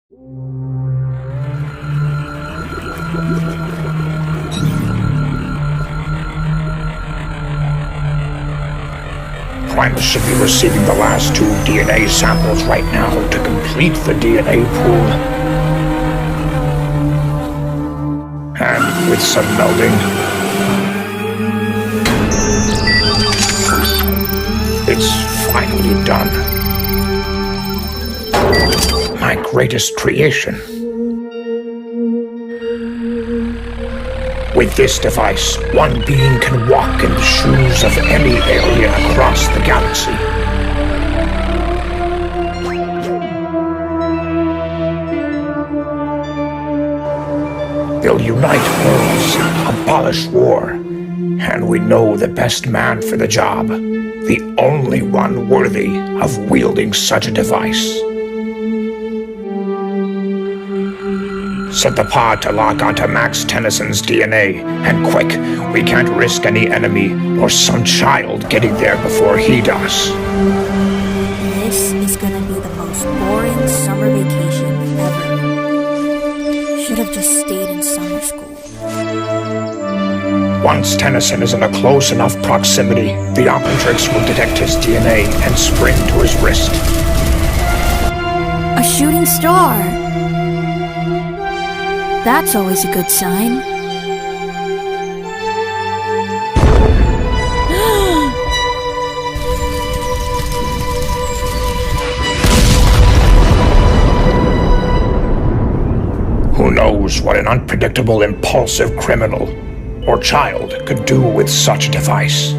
Primus should be receiving the last 2 DNA samples right now to complete the DNA pool. And with some melding, it's finally done. My greatest creation. With this device, one being can walk in the shoes of any alien across the galaxy. They'll unite worlds, abolish war, and we know the best man for the job, the only one worthy of wielding such a device. Set the pod to lock onto Max Tennyson's DNA, and quick, we can't risk any enemy or some child getting there before he does. This is gonna be the most boring summer vacation ever. Should have just stayed in summer school. Once Tennyson is in a close enough proximity, the Omnitrix will detect his DNA and spring to his wrist. A shooting star! That's always a good sign. Who knows what an unpredictable, impulsive criminal or child could do with such a device?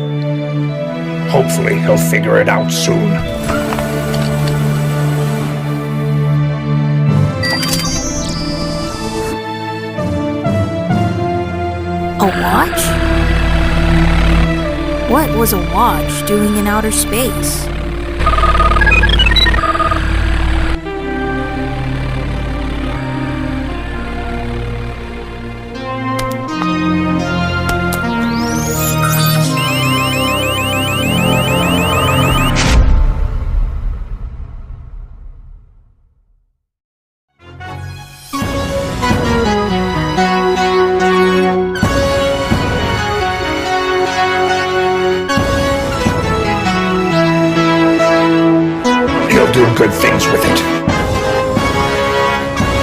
Hopefully, he'll figure it out soon. A watch? What was a watch doing in outer space? Do good things with it.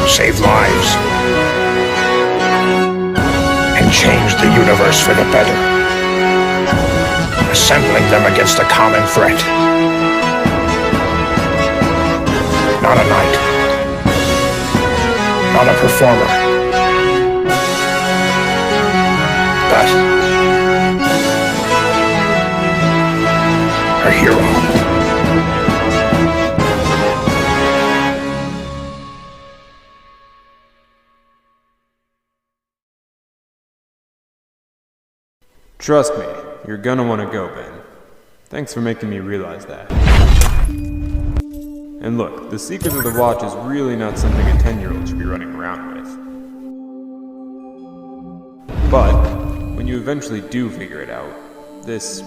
Save lives. And change the universe for the better. Assembling them against a common threat. Not a knight. Not a performer. But a hero. Trust me, you're gonna want to go, Ben. Thanks for making me realize that. And look, the secret of the watch is really not something a 10-year-old should be running around with. But, when you eventually do figure it out, this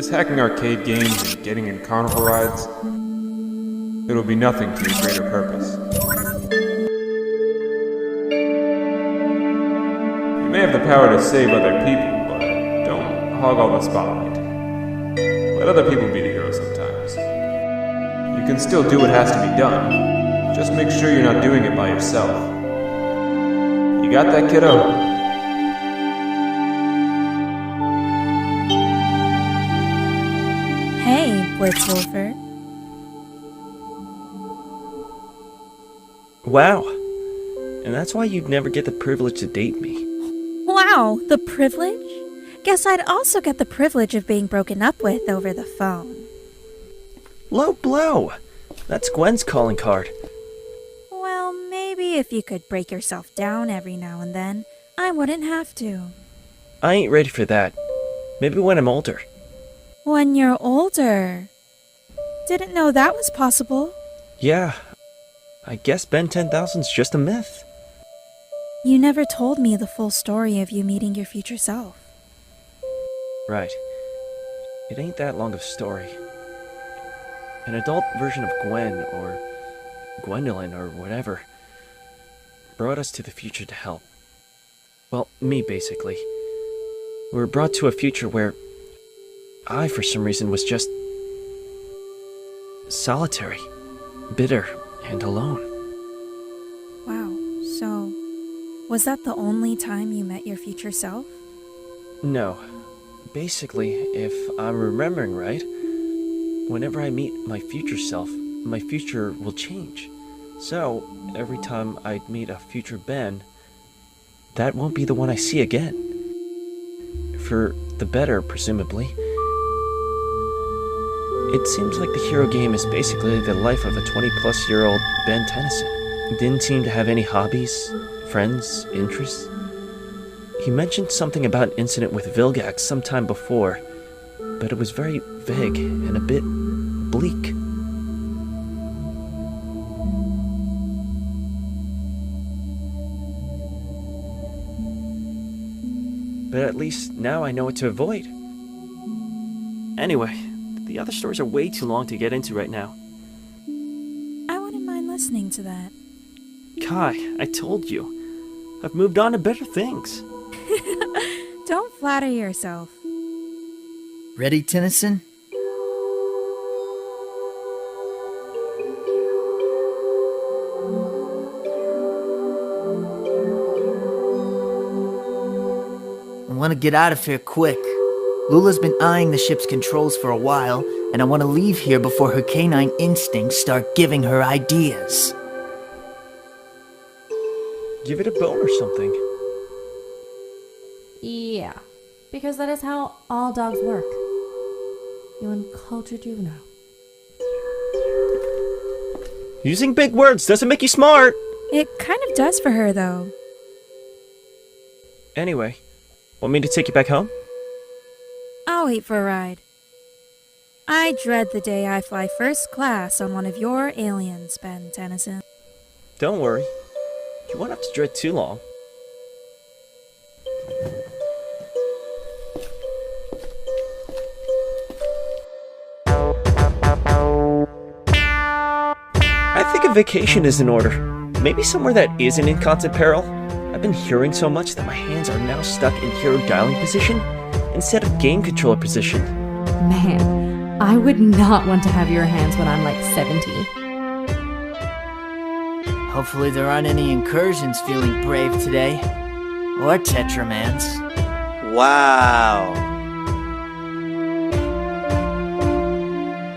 hacking arcade games and getting in carnival rides, it'll be nothing to your greater purpose. You may have the power to save other people, but don't hog all the spotlight. Let other people be the hero sometimes. You can still do what has to be done. Just make sure you're not doing it by yourself. You got that, kiddo? Hey, Blitzwolfer. Wow. And that's why you'd never get the privilege to date me. Wow, the privilege? Guess I'd also get the privilege of being broken up with over the phone. Low blow! That's Gwen's calling card. Well, maybe if you could break yourself down every now and then, I wouldn't have to. I ain't ready for that. Maybe when I'm older. When you're older. Didn't know that was possible. Yeah. I guess Ben 10,000's just a myth. You never told me the full story of you meeting your future self. Right. It ain't that long of a story. An adult version of Gwen, or Gwendolyn, or whatever, brought us to the future to help. Well, me, basically. We were brought to a future where I, for some reason, was just solitary, bitter, and alone. Wow, so was that the only time you met your future self? No. Basically, if I'm remembering right, whenever I meet my future self, my future will change. So, every time I meet a future Ben, that won't be the one I see again. For the better, presumably. It seems like the hero game is basically the life of a 20-plus-year-old Ben Tennyson. Didn't seem to have any hobbies, friends, interests. He mentioned something about an incident with Vilgax sometime before, but it was very vague and a bit bleak. But at least now I know what to avoid. Anyway, the other stories are way too long to get into right now. I wouldn't mind listening to that. Kai, I told you. I've moved on to better things. Don't flatter yourself. Ready, Tennyson? I want to get out of here quick. Lula's been eyeing the ship's controls for a while, and I want to leave here before her canine instincts start giving her ideas. Give it a bone or something. Yeah, because that is how all dogs work. You uncultured juvenile. Using big words doesn't make you smart! It kind of does for her, though. Anyway, want me to take you back home? I'll wait for a ride. I dread the day I fly first class on one of your aliens, Ben Tennyson. Don't worry. You won't have to dread too long. I think a vacation is in order. Maybe somewhere that isn't in constant peril. I've been hearing so much that my hands are now stuck in hero dialing position instead of game controller position. Man, I would not want to have your hands when I'm like 70. Hopefully there aren't any incursions feeling brave today. Or Tetramans. Wow.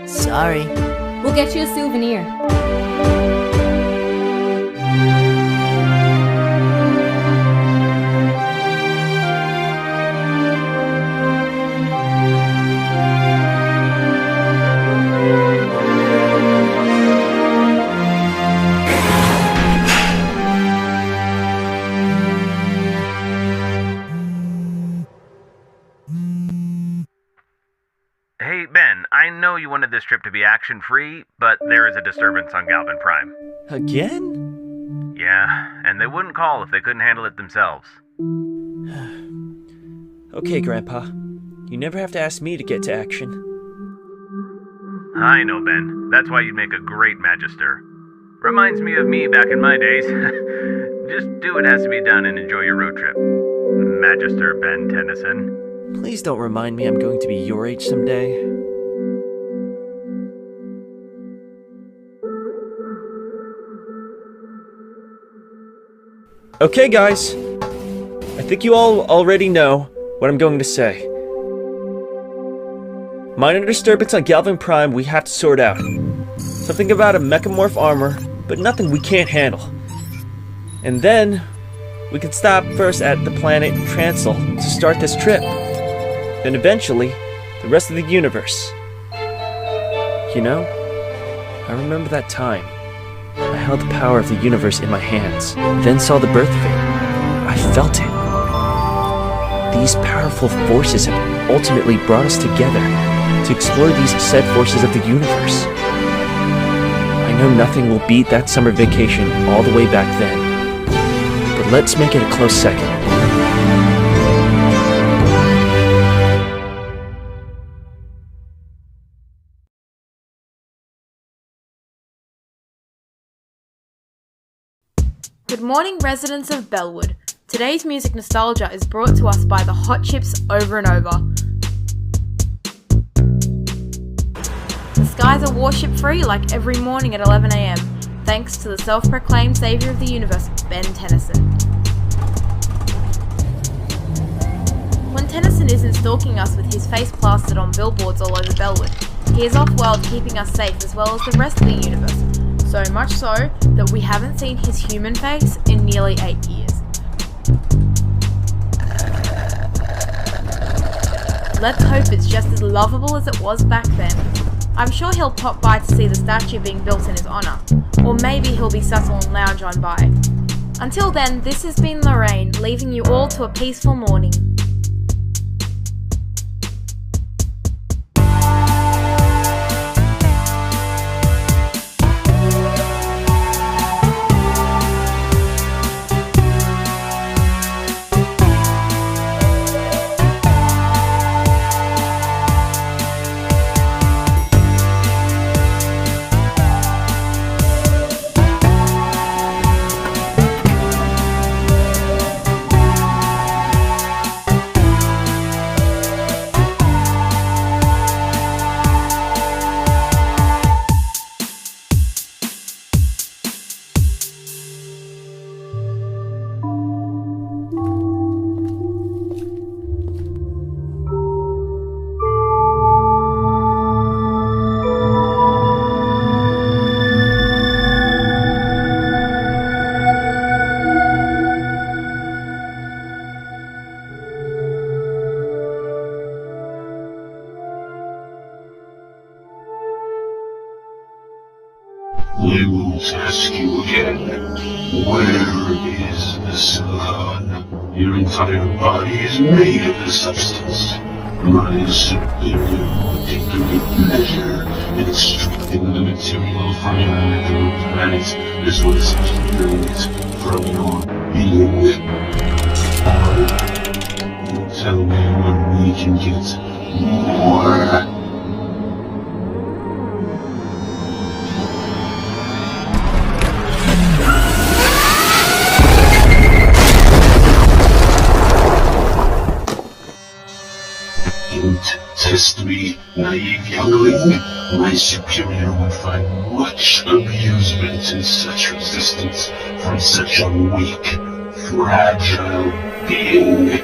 Sorry. We'll get you a souvenir. Hey, Ben, I know you wanted this trip to be action-free, but there is a disturbance on Galvin Prime. Again? Yeah, and they wouldn't call if they couldn't handle it themselves. Okay, Grandpa. You never have to ask me to get to action. I know, Ben. That's why you'd make a great Magister. Reminds me of me back in my days. Just do what has to be done and enjoy your road trip. Magister Ben Tennyson. Please don't remind me I'm going to be your age someday. Okay, guys. I think you all already know what I'm going to say. Minor disturbance on Galvin Prime we have to sort out. Something about a mechamorph armor, but nothing we can't handle. And then, we can stop first at the planet Transil to start this trip. Then eventually, the rest of the universe. You know, I remember that time. I held the power of the universe in my hands, then saw the birth of it. I felt it. These powerful forces have ultimately brought us together to explore these said forces of the universe. I know nothing will beat that summer vacation all the way back then, but let's make it a close second. Good morning, residents of Bellwood. Today's music nostalgia is brought to us by the Hot Chips Over and Over. The skies are warship-free like every morning at 11 AM, thanks to the self-proclaimed saviour of the universe, Ben Tennyson. When Tennyson isn't stalking us with his face plastered on billboards all over Bellwood, he is off-world keeping us safe as well as the rest of the universe. So much so that we haven't seen his human face in nearly 8 years. Let's hope it's just as lovable as it was back then. I'm sure he'll pop by to see the statue being built in his honour, or maybe he'll be subtle and lounge on by. Until then, this has been Lorraine, leaving you all to a peaceful morning. I will ask you again, where is the silicon? Your entire body is made of this substance. I simply take great pleasure in extracting the material from your little planet as well as healing it from your being. You tell me when we can get more. Test me, naive youngling. My superior would find much amusement in such resistance from such a weak, fragile being.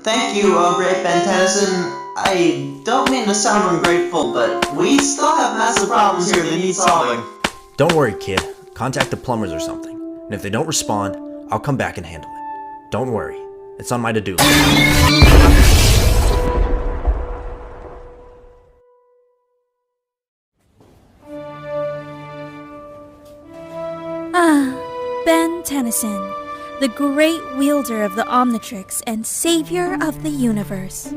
Thank you, great Ben Tennyson. I don't mean to sound ungrateful, but we still have massive problems here that need solving. Don't worry, kid. Contact the Plumbers or something. And if they don't respond, I'll come back and handle it. Don't worry. It's on my to-do list. Ben Tennyson, the great wielder of the Omnitrix and savior of the universe.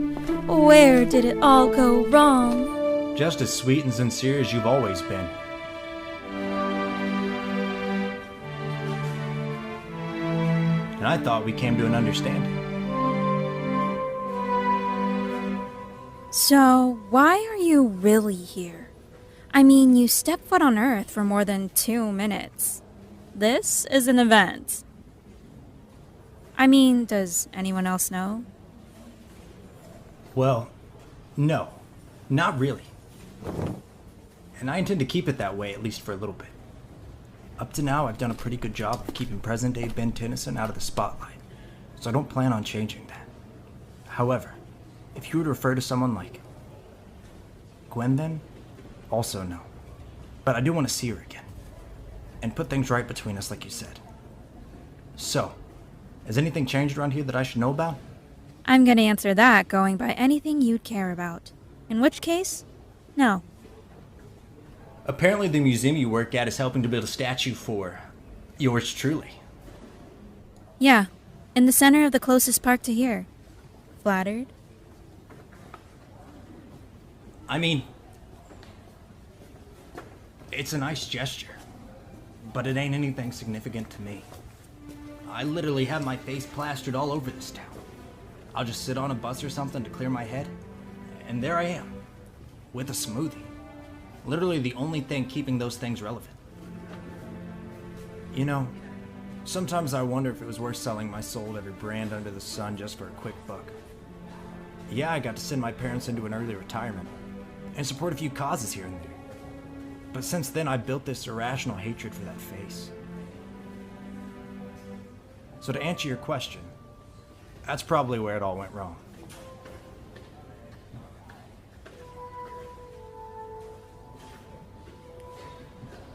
Where did it all go wrong? Just as sweet and sincere as you've always been. And I thought we came to an understanding. So, why are you really here? I mean, you stepped foot on Earth for more than 2 minutes. This is an event. I mean, does anyone else know? Well, no. Not really. And I intend to keep it that way, at least for a little bit. Up to now, I've done a pretty good job of keeping present-day Ben Tennyson out of the spotlight, so I don't plan on changing that. However, if you were to refer to someone like Gwen then, also no. But I do want to see her again, and put things right between us like you said. So, Has anything changed around here that I should know about? I'm gonna answer that going by anything you'd care about. In which case, no. Apparently the museum you work at is helping to build a statue for yours truly. Yeah, in the center of the closest park to here. Flattered? I mean, it's a nice gesture, but it ain't anything significant to me. I literally have my face plastered all over this town. I'll just sit on a bus or something to clear my head, and there I am, with a smoothie. Literally the only thing keeping those things relevant. You know, sometimes I wonder if it was worth selling my soul to every brand under the sun just for a quick buck. Yeah, I got to send my parents into an early retirement, and support a few causes here and there. But since then, I built this irrational hatred for that face. So to answer your question, that's probably where it all went wrong.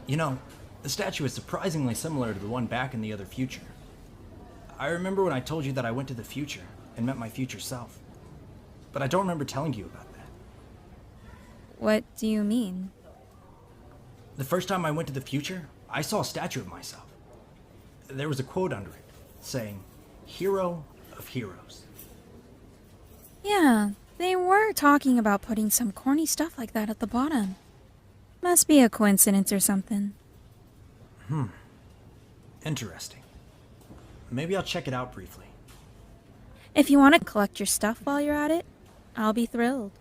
You know, the statue is surprisingly similar to the one back in the other future. I remember when I told you that I went to the future and met my future self. But I don't remember telling you about that. What do you mean? The first time I went to the future, I saw a statue of myself. There was a quote under it, saying, "Hero of heroes." Yeah, they were talking about putting some corny stuff like that at the bottom. Must be a coincidence or something. Interesting. Maybe I'll check it out briefly. If you want to collect your stuff while you're at it, I'll be thrilled.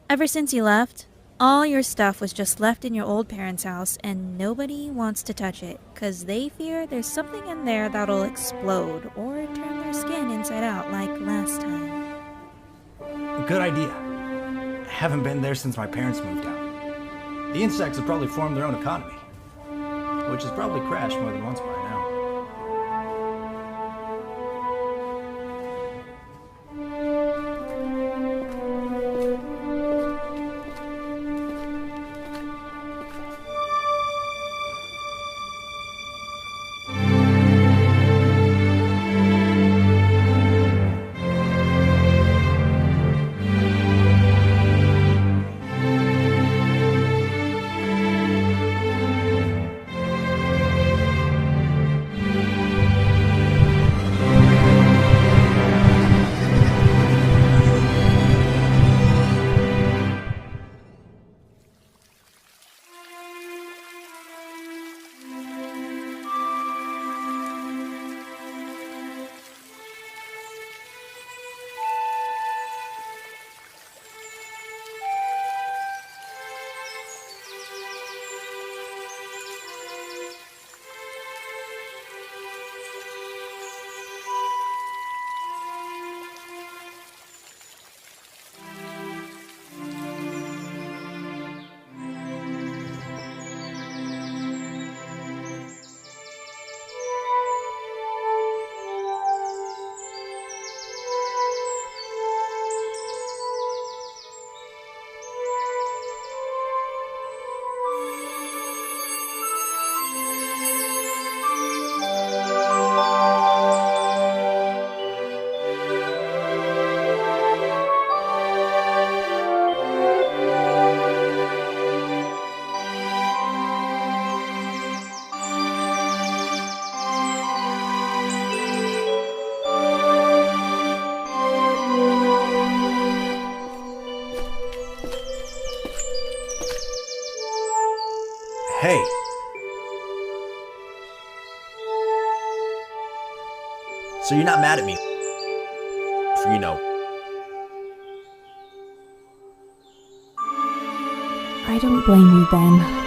Ever since you left, all your stuff was just left in your old parents' house and nobody wants to touch it, 'cause they fear there's something in there that'll explode or turn their skin inside out like last time. Good idea. Haven't been there since my parents moved out. The insects have probably formed their own economy, which has probably crashed more than once by now. Hey! So you're not mad at me for, I don't blame you, Ben.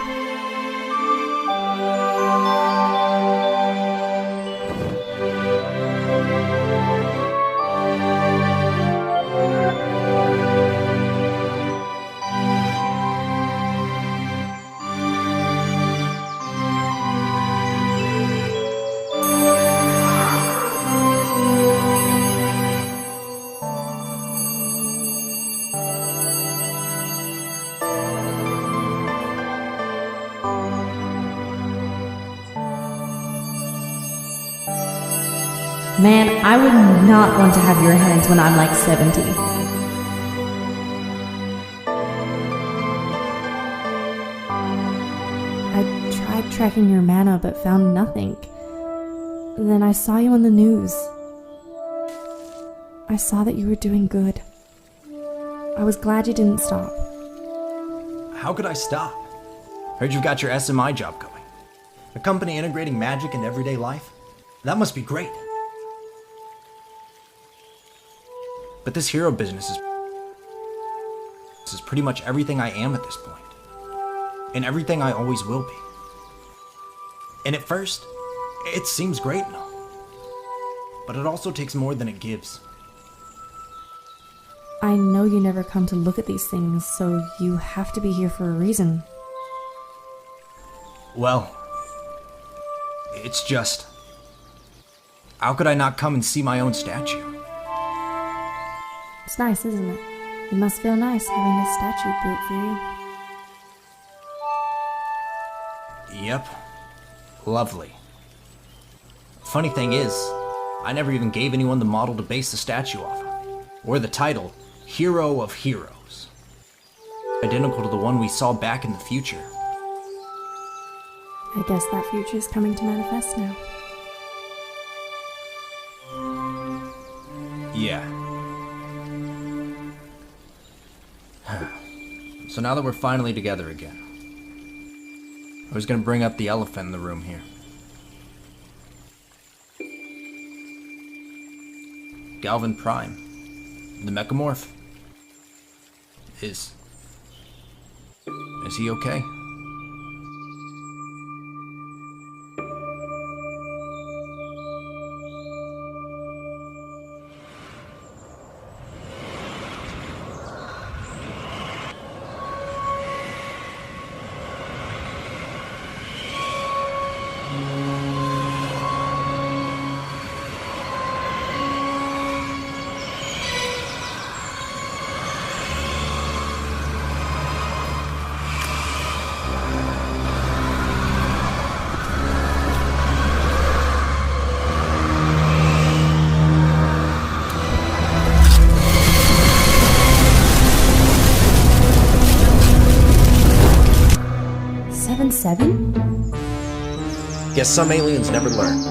Man, I would not want to have your hands when I'm like 70. I tried tracking your mana but found nothing. Then I saw you on the news. I saw that you were doing good. I was glad you didn't stop. How could I stop? Heard you've got your SMI job going. A company integrating magic into everyday life? That must be great. But this hero business is pretty much everything I am at this point. And everything I always will be. And at first, it seems great and all. But it also takes more than it gives. I know you never come to look at these things, so you have to be here for a reason. Well, it's just... how could I not come and see my own statue? It's nice, isn't it? It must feel nice having this statue built for you. Yep. Lovely. Funny thing is, I never even gave anyone the model to base the statue off of, or the title, Hero of Heroes. Identical to the one we saw back in the future. I guess that future is coming to manifest now. Yeah. So now that we're finally together again, I was gonna bring up the elephant in the room here. Galvin Prime, the Mechamorph. Is he okay? Seven? Guess some aliens never learn.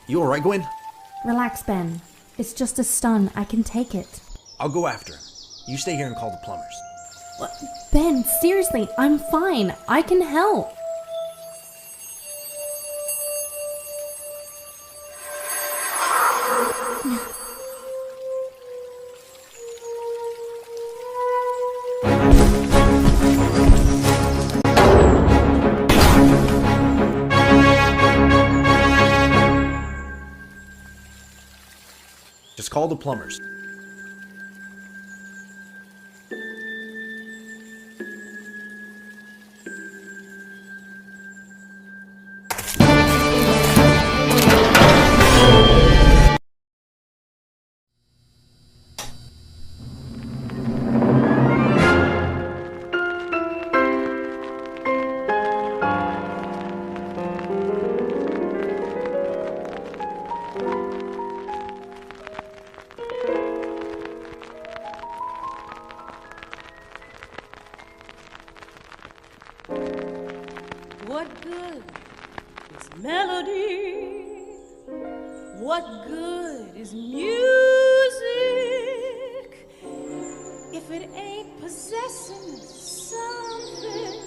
You alright, Gwen? Relax, Ben. It's just a stun. I can take it. I'll go after him. You stay here and call the plumbers. Ben, seriously, I'm fine. I can help. Just call the plumbers. What good is melody? What good is music if it ain't possessing something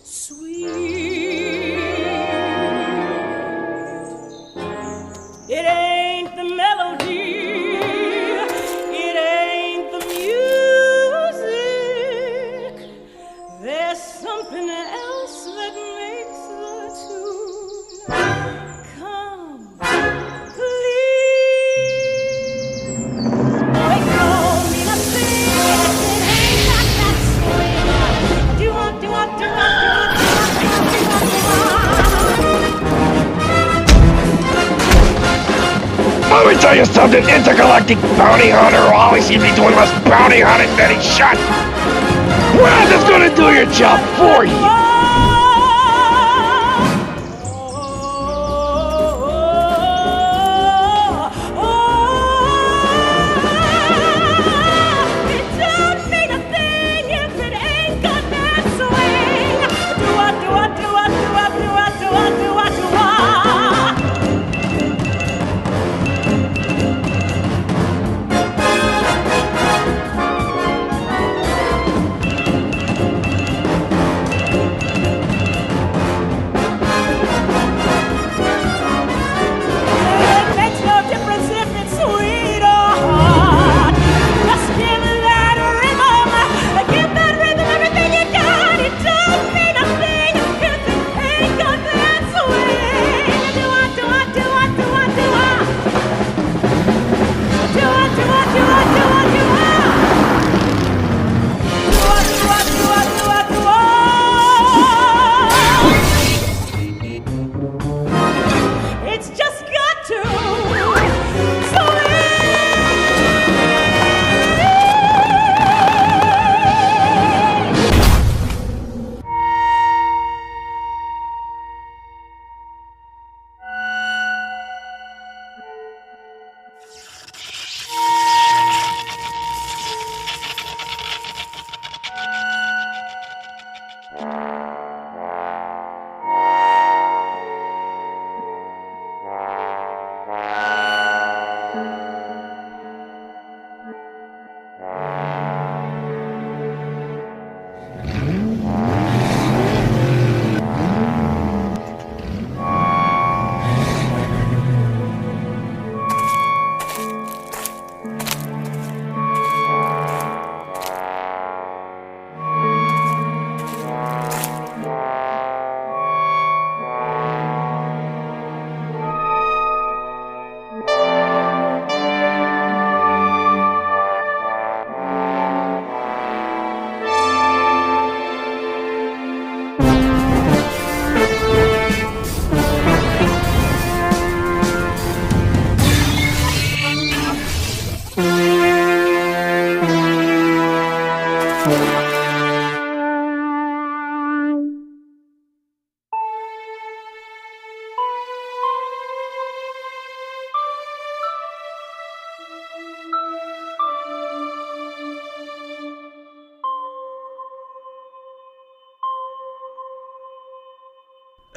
sweet? It ain't the melody, it ain't the music. There's something else that makes the tune complete. It don't mean a thing if it ain't got that swing. Let me tell you something, intergalactic bounty hunter who always seems to be doing less bounty hunting than he should. We're not just gonna do your job for you.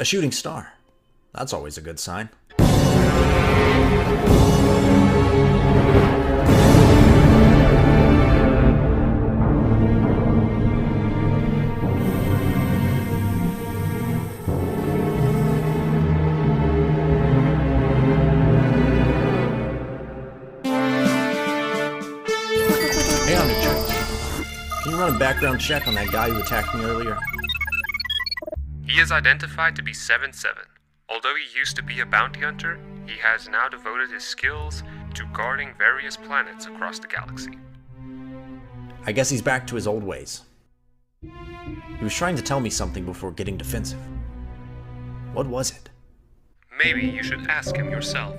A shooting star. That's always a good sign. background check on that guy who attacked me earlier? He is identified to be 7-7. Although he used to be a bounty hunter, he has now devoted his skills to guarding various planets across the galaxy. I guess he's back to his old ways. He was trying to tell me something before getting defensive. What was it? Maybe you should ask him yourself.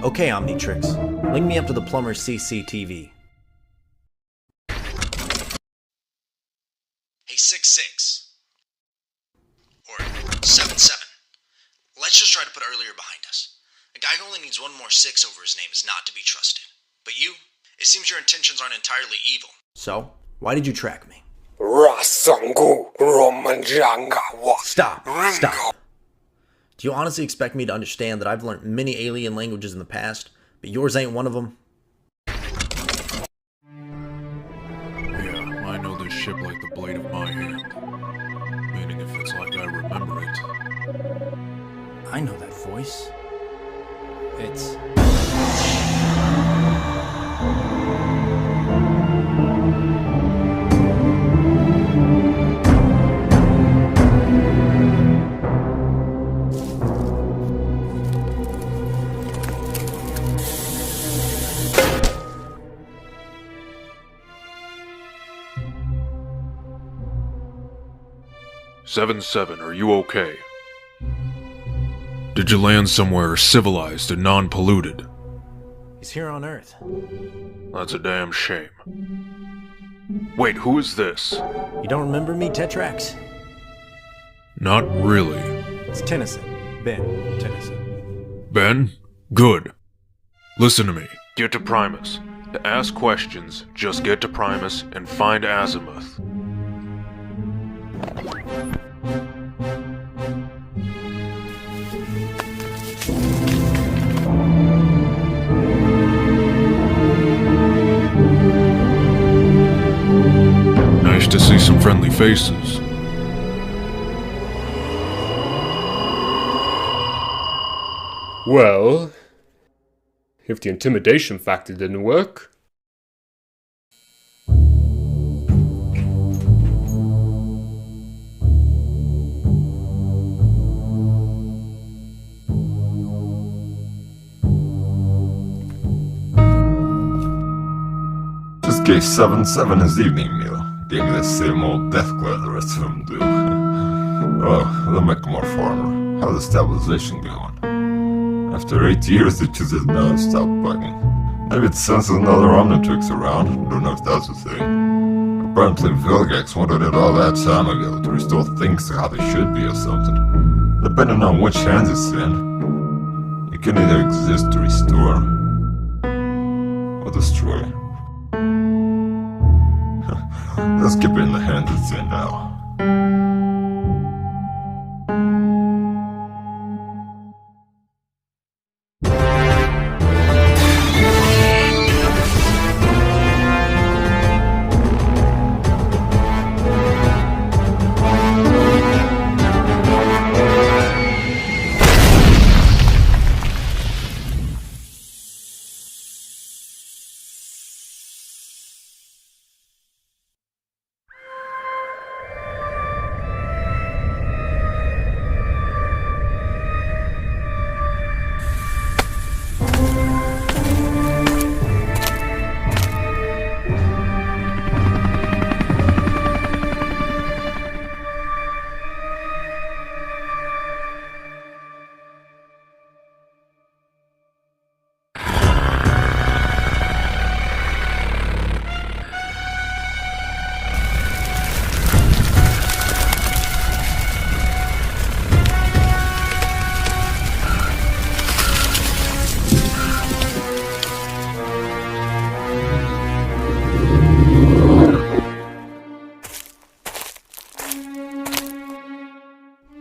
Okay, Omnitrix. Link me up to the Plumbers CCTV. Hey, 6-6. Or 7-7. Let's just try to put earlier behind us. A guy who only needs one more 6 over his name is not to be trusted. But you? It seems your intentions aren't entirely evil. So, why did you track me? Stop. Stop. Do you honestly expect me to understand that I've learned many alien languages in the past, but yours ain't one of them? Yeah, I know this ship like the blade of my hand. Meaning if it's like I remember it. I know that voice. It's... "7-7, are you okay? Did you land somewhere civilized and non-polluted?" He's here on Earth. That's a damn shame. Wait, who is this? You don't remember me, Tetrax? Not really. It's Tennyson. Ben Tennyson. Ben? Good. Listen to me. Get to Primus. To ask questions, just get to Primus and find Azimuth. Nice to see some friendly faces. Well, if the intimidation factor didn't work... Just gave 7-7 his evening meal. Gave me the same old death glare the rest of them do. Oh, the Mechamorph armor. How's the stabilization going? After 8 years, it just has never stopped bugging. Maybe it senses another Omnitrix around. Don't know if that's a thing. Apparently, Vilgax wanted it all that time ago to restore things to how they should be or something. Depending on which hands it's in, it can either exist to restore or destroy. Let's keep it in the hands it's in now.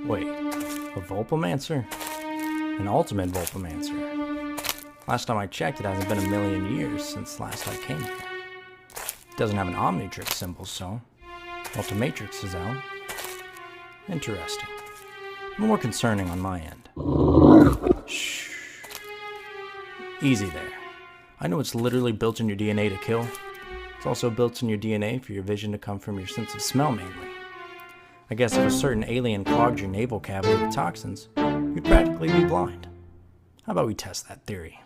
Wait, a Volpomancer? An ultimate Volpomancer? Last time I checked, it hasn't been a million years since last I came here. It doesn't have an Omnitrix symbol, so Ultimatrix is out. Interesting. More concerning on my end. Shh. Easy there. I know it's literally built in your DNA to kill, It's also built in your DNA for your vision to come from your sense of smell mainly. I guess if a certain alien clogged your navel cavity with toxins, you'd practically be blind. How about we test that theory?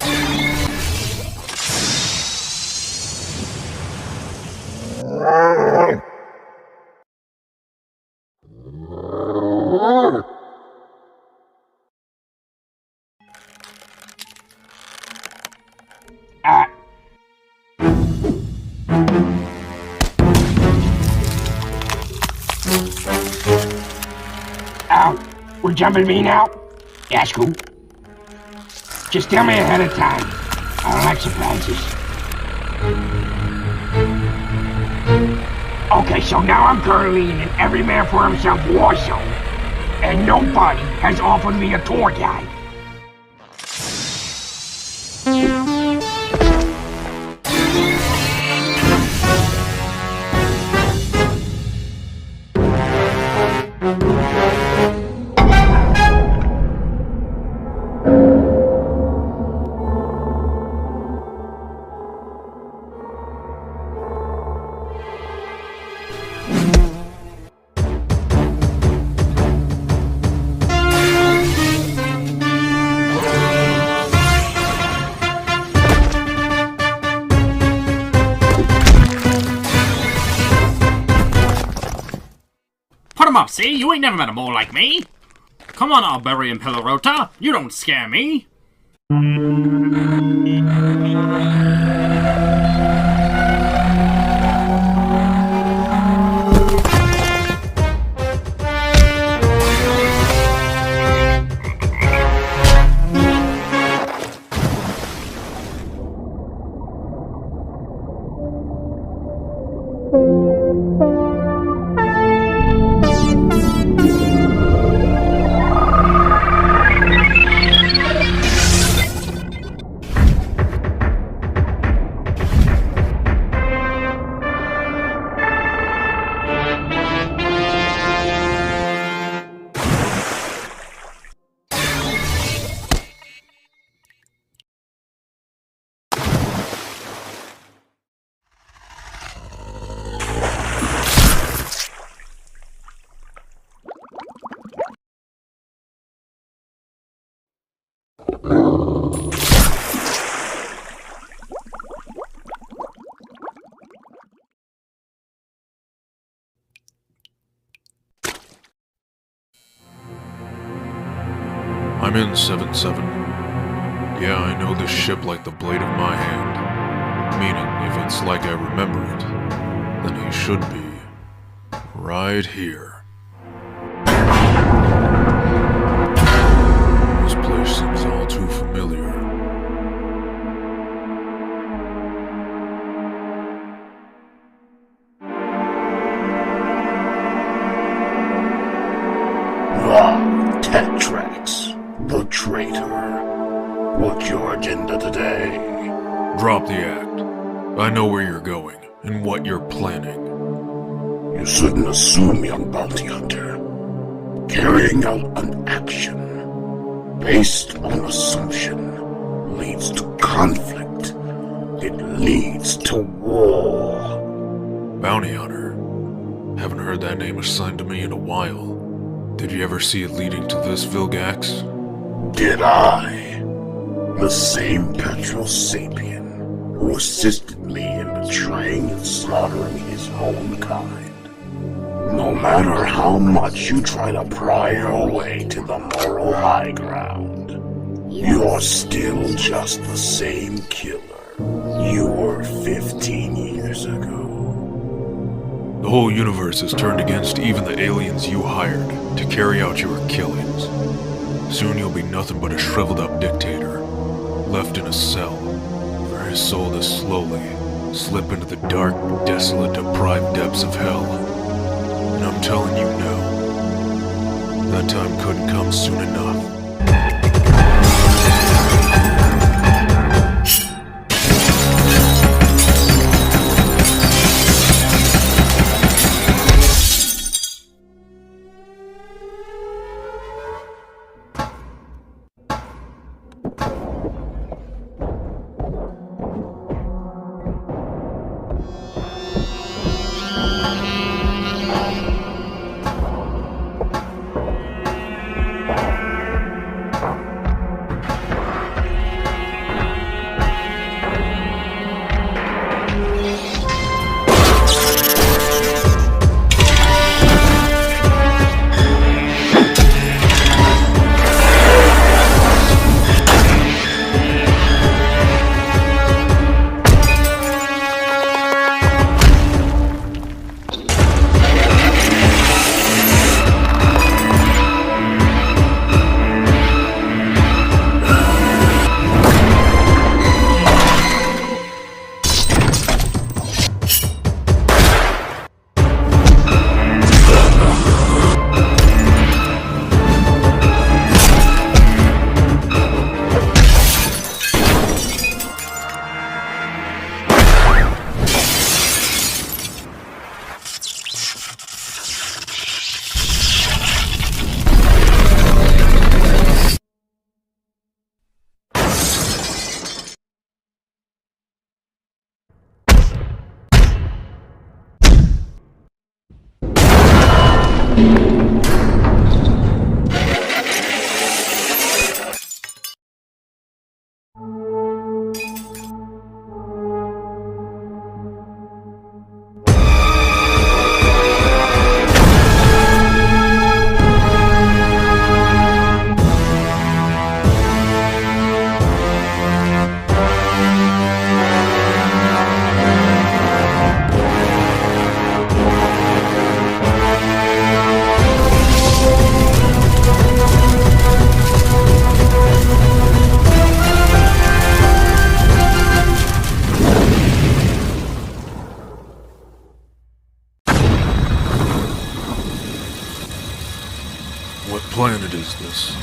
Out. We're jumping me now? That's cool. Just tell me ahead of time. I don't like surprises. Okay, so now I'm currently in an every man for himself war zone. And nobody has offered me a tour guide. Put 'em up, see? You ain't never met a mole like me. Come on, Alberry and Pillarota. You don't scare me. I'm in 7-7. Yeah, I know this ship like the blade of my hand. Meaning, if it's like I remember it, then he should be right here. This place seems all too familiar. Tetrax, the traitor. What's your agenda today? Drop the act. I know where you're going, and what you're planning. You shouldn't assume, young bounty hunter. Carrying out an action based on assumption leads to conflict. It leads to war. Bounty hunter. Haven't heard that name assigned to me in a while. Did you ever see it leading to this, Vilgax? Did I? The same Petrosapien who assisted me in betraying and slaughtering his own kind. No matter how much you try to pry your way to the moral high ground, you're still just the same killer you were 15 years ago. The whole universe is turned against even the aliens you hired to carry out your killings. Soon you'll be nothing but a shriveled-up dictator, left in a cell, for his soul to slowly slip into the dark, desolate, deprived depths of hell. And I'm telling you now, that time couldn't come soon enough. What planet is this?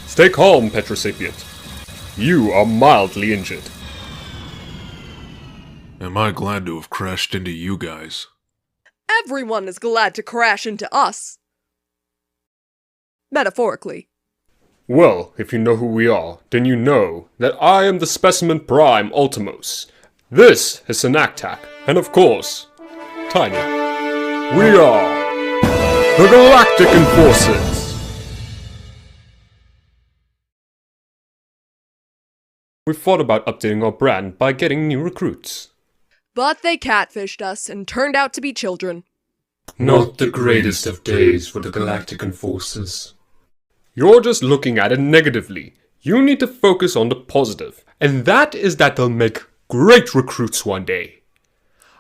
Stay calm, Petrosapient. You are mildly injured. Am I glad to have crashed into you guys? Everyone is glad to crash into us. Metaphorically. Well, if you know who we are, then you know that I am the Specimen Prime Ultimos. This is Synactac, and of course, Tiny. We are the Galactic Enforcers! We thought about updating our brand by getting new recruits. But they catfished us and turned out to be children. Not the greatest of days for the Galactic Enforcers. You're just looking at it negatively. You need to focus on the positive, and that is that they'll make great recruits one day.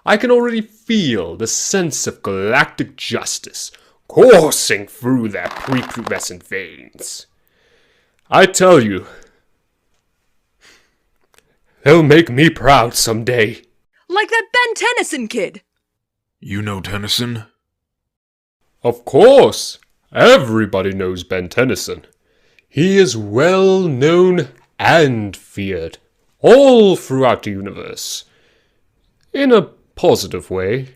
I can already feel the sense of galactic justice coursing through their prepubescent veins. I tell you, they'll make me proud someday. Like that Ben Tennyson kid! You know Tennyson? Of course! Everybody knows Ben Tennyson. He is well known and feared all throughout the universe. In a positive way.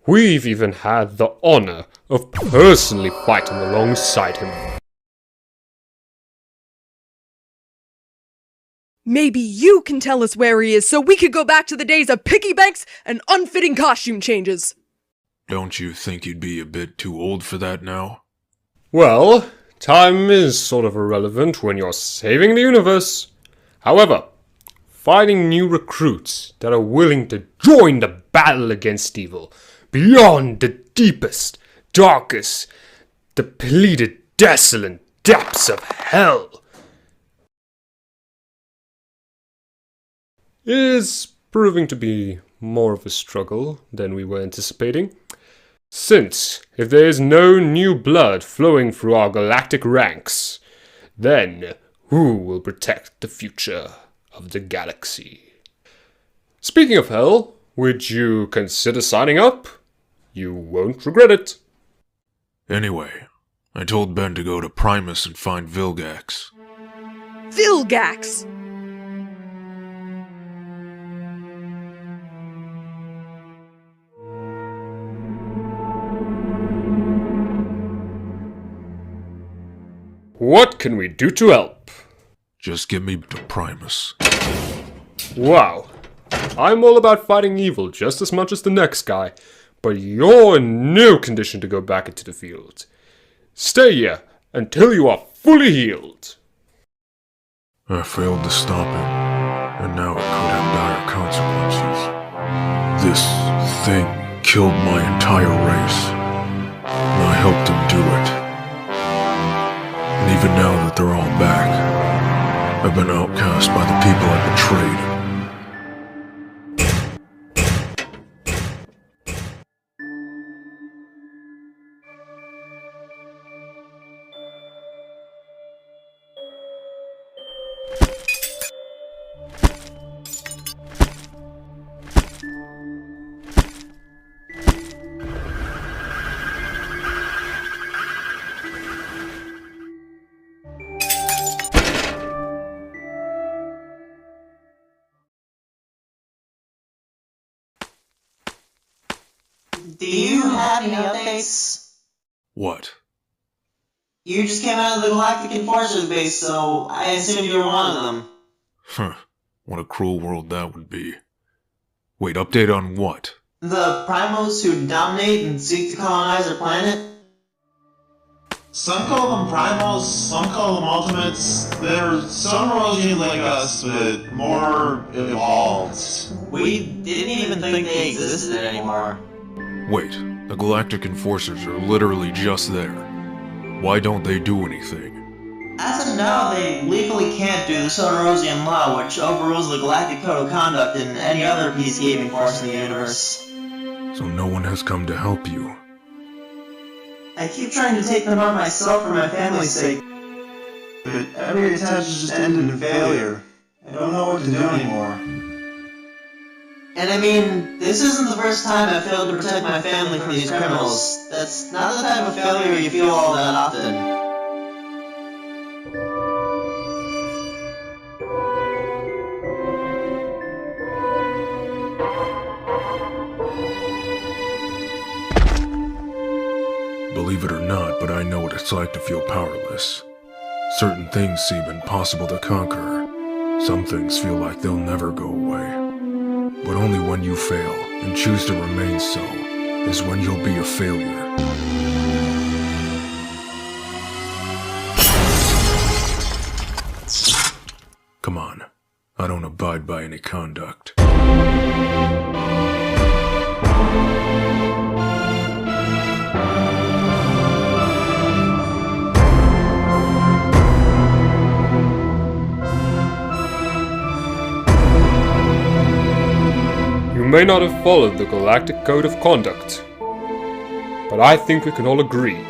We've even had the honor of personally fighting alongside him. Maybe you can tell us where he is so we could go back to the days of piggy banks and unfitting costume changes. Don't you think you'd be a bit too old for that now? Well, time is sort of irrelevant when you're saving the universe. However, finding new recruits that are willing to join the battle against evil beyond the deepest, darkest, depleted, desolate depths of hell is proving to be more of a struggle than we were anticipating. Since, if there is no new blood flowing through our galactic ranks, then who will protect the future of the galaxy? Speaking of hell, would you consider signing up? You won't regret it. Anyway, I told Ben to go to Primus and find Vilgax. Vilgax! What can we do to help? Just get me to Primus. Wow. I'm all about fighting evil just as much as the next guy, but you're in no condition to go back into the field. Stay here until you are fully healed. I failed to stop it, and now it could have dire consequences. This thing killed my entire race, and I helped them do it. And even now that they're all back, I've been outcast by the people I betrayed. Do you have any updates? What? You just came out of the Galactic Enforcers base, so I assumed you were one of them. Huh. What a cruel world that would be. Wait, update on what? The Primos who dominate and seek to colonize our planet? Some call them Primals, some call them Ultimates. They're Sonorosian like us, but more evolved. We didn't even think they existed anymore. Wait, the Galactic Enforcers are literally just there. Why don't they do anything? As of now, they legally can't do the Sonorosian law, which overrules the Galactic Code of Conduct and any other peacekeeping force in the universe. So no one has come to help you. I keep trying to take them on myself for my family's sake, but every attempt has just ended in failure. I don't know what to do anymore. And I mean, this isn't the first time I've failed to protect my family from these criminals. That's not the type of failure you feel all that often. Believe it or not, but I know what it's like to feel powerless. Certain things seem impossible to conquer. Some things feel like they'll never go away. But only when you fail, and choose to remain so, is when you'll be a failure. Come on, I don't abide by any conduct. You may not have followed the Galactic Code of Conduct, but I think we can all agree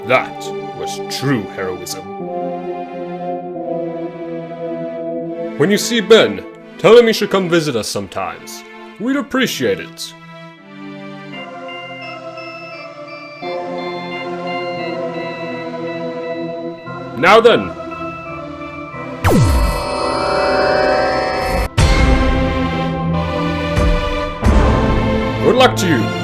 that was true heroism. When you see Ben, tell him he should come visit us sometimes. We'd appreciate it. Now then, good luck to you!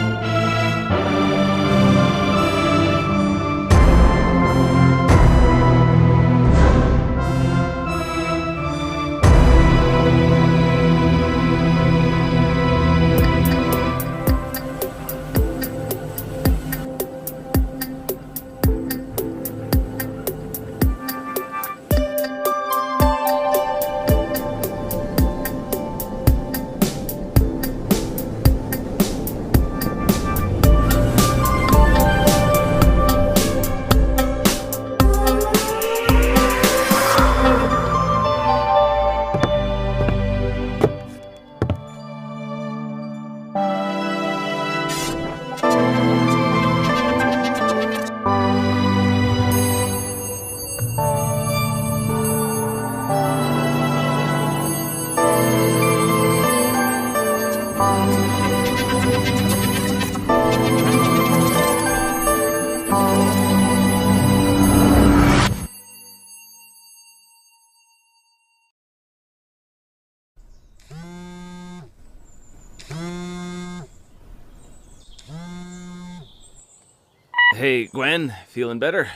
Hey, Gwen, feeling better?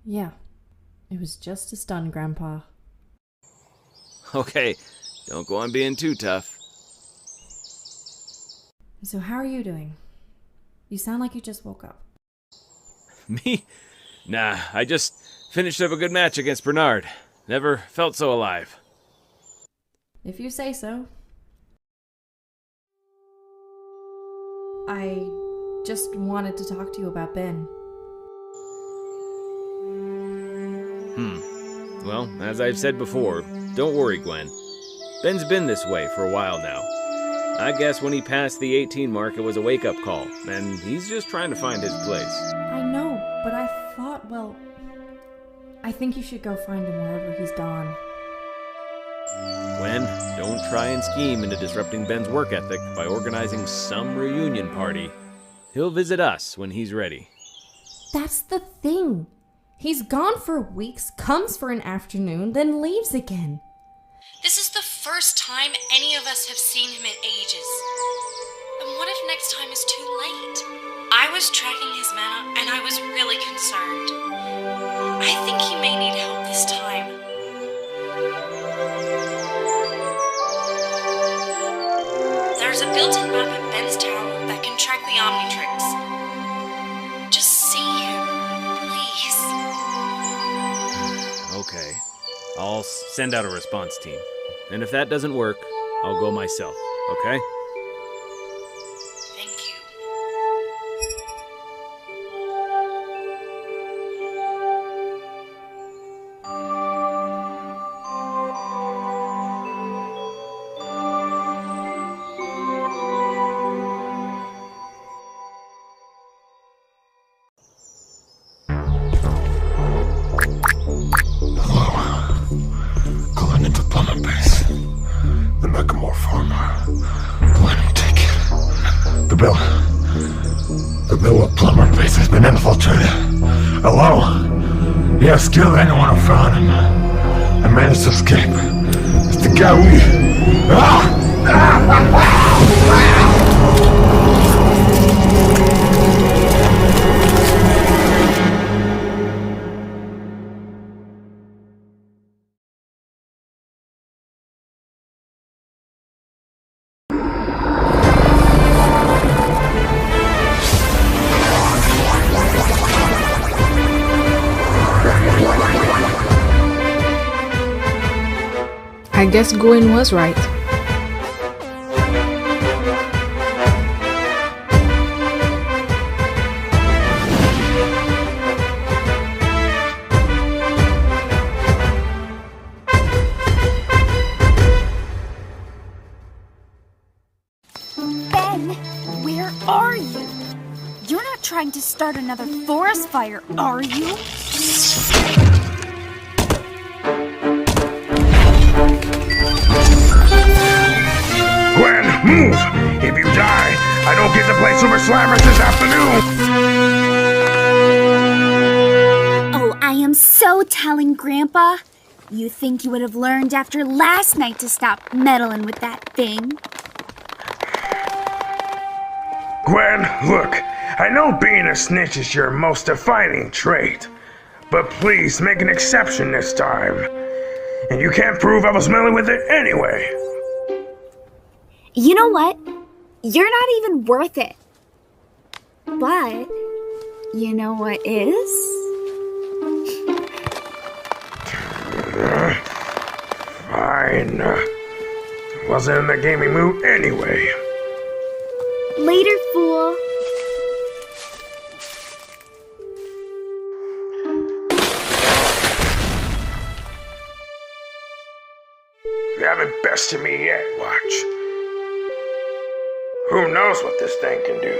Yeah. It was just a stun, Grandpa. Okay, don't go on being too tough. So how are you doing? You sound like you just woke up. Me? Nah, I just finished up a good match against Bernard. Never felt so alive. If you say so. I just wanted to talk to you about Ben. Well, as I've said before, don't worry, Gwen. Ben's been this way for a while now. I guess when he passed the 18 mark, it was a wake-up call, and he's just trying to find his place. I know, but I thought, well, I think you should go find him wherever he's gone. Gwen, don't try and scheme into disrupting Ben's work ethic by organizing some reunion party. He'll visit us when he's ready. That's the thing. He's gone for weeks, comes for an afternoon, then leaves again. This is the first time any of us have seen him in ages. And what if next time is too late? I was tracking his mana, and I was really concerned. I think he may need help this time. There's There's a built-in map at Ben's tower that can track the Omnitrix. Just see him, please. Okay. I'll send out a response team. And if that doesn't work, I'll go myself, okay? Thank you. Going into Plumbers. The Mechamorph armor. Planning to take it. The Bill of Plumber base has been infiltrated. Hello? He has killed anyone who found him. I managed to escape. It's the guy we... I guess Gwen was right. Ben, where are you? You're not trying to start another forest fire, are you? Gwen, move! If you die, I don't get to play Super Slammers this afternoon! Oh, I am so telling, Grandpa. You think you would have learned after last night to stop meddling with that thing. Gwen, look, I know being a snitch is your most defining trait, but please make an exception this time. And you can't prove I was meddling with it anyway. You know what? You're not even worth it. But, you know what is? Fine. Wasn't in the gaming mood anyway. Later, fool. You haven't bested me yet, watch. Who knows what this thing can do?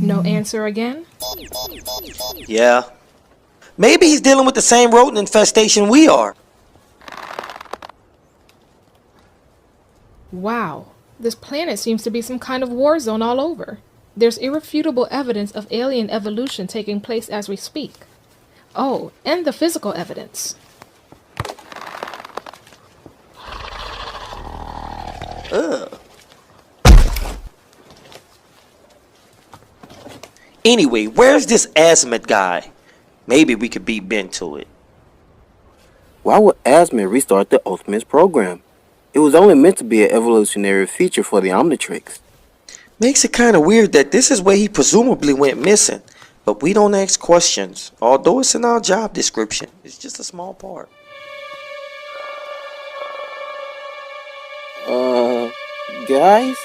No answer again? Yeah. Maybe he's dealing with the same rodent infestation we are. Wow, this planet seems to be some kind of war zone all over. There's irrefutable evidence of alien evolution taking place as we speak. Oh, and the physical evidence. Ugh. Anyway, where's this Azimuth guy? Maybe we could beat Ben to it. Why would Azimuth restart the Ultimos program? It was only meant to be an evolutionary feature for the Omnitrix. Makes it kind of weird that this is where he presumably went missing, but we don't ask questions, although it's in our job description. It's just a small part. Guys?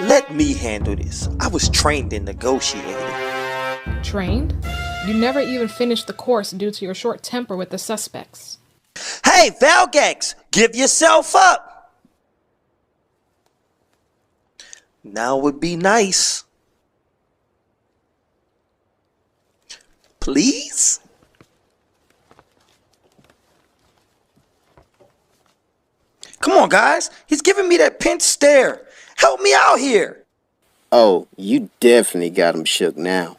Let me handle this. I was trained in negotiating. Trained? You never even finished the course due to your short temper with the suspects. Hey, Vilgax! Give yourself up! Now would be nice. Please? Come on, guys. He's giving me that pinched stare. Help me out here. Oh, you definitely got him shook now.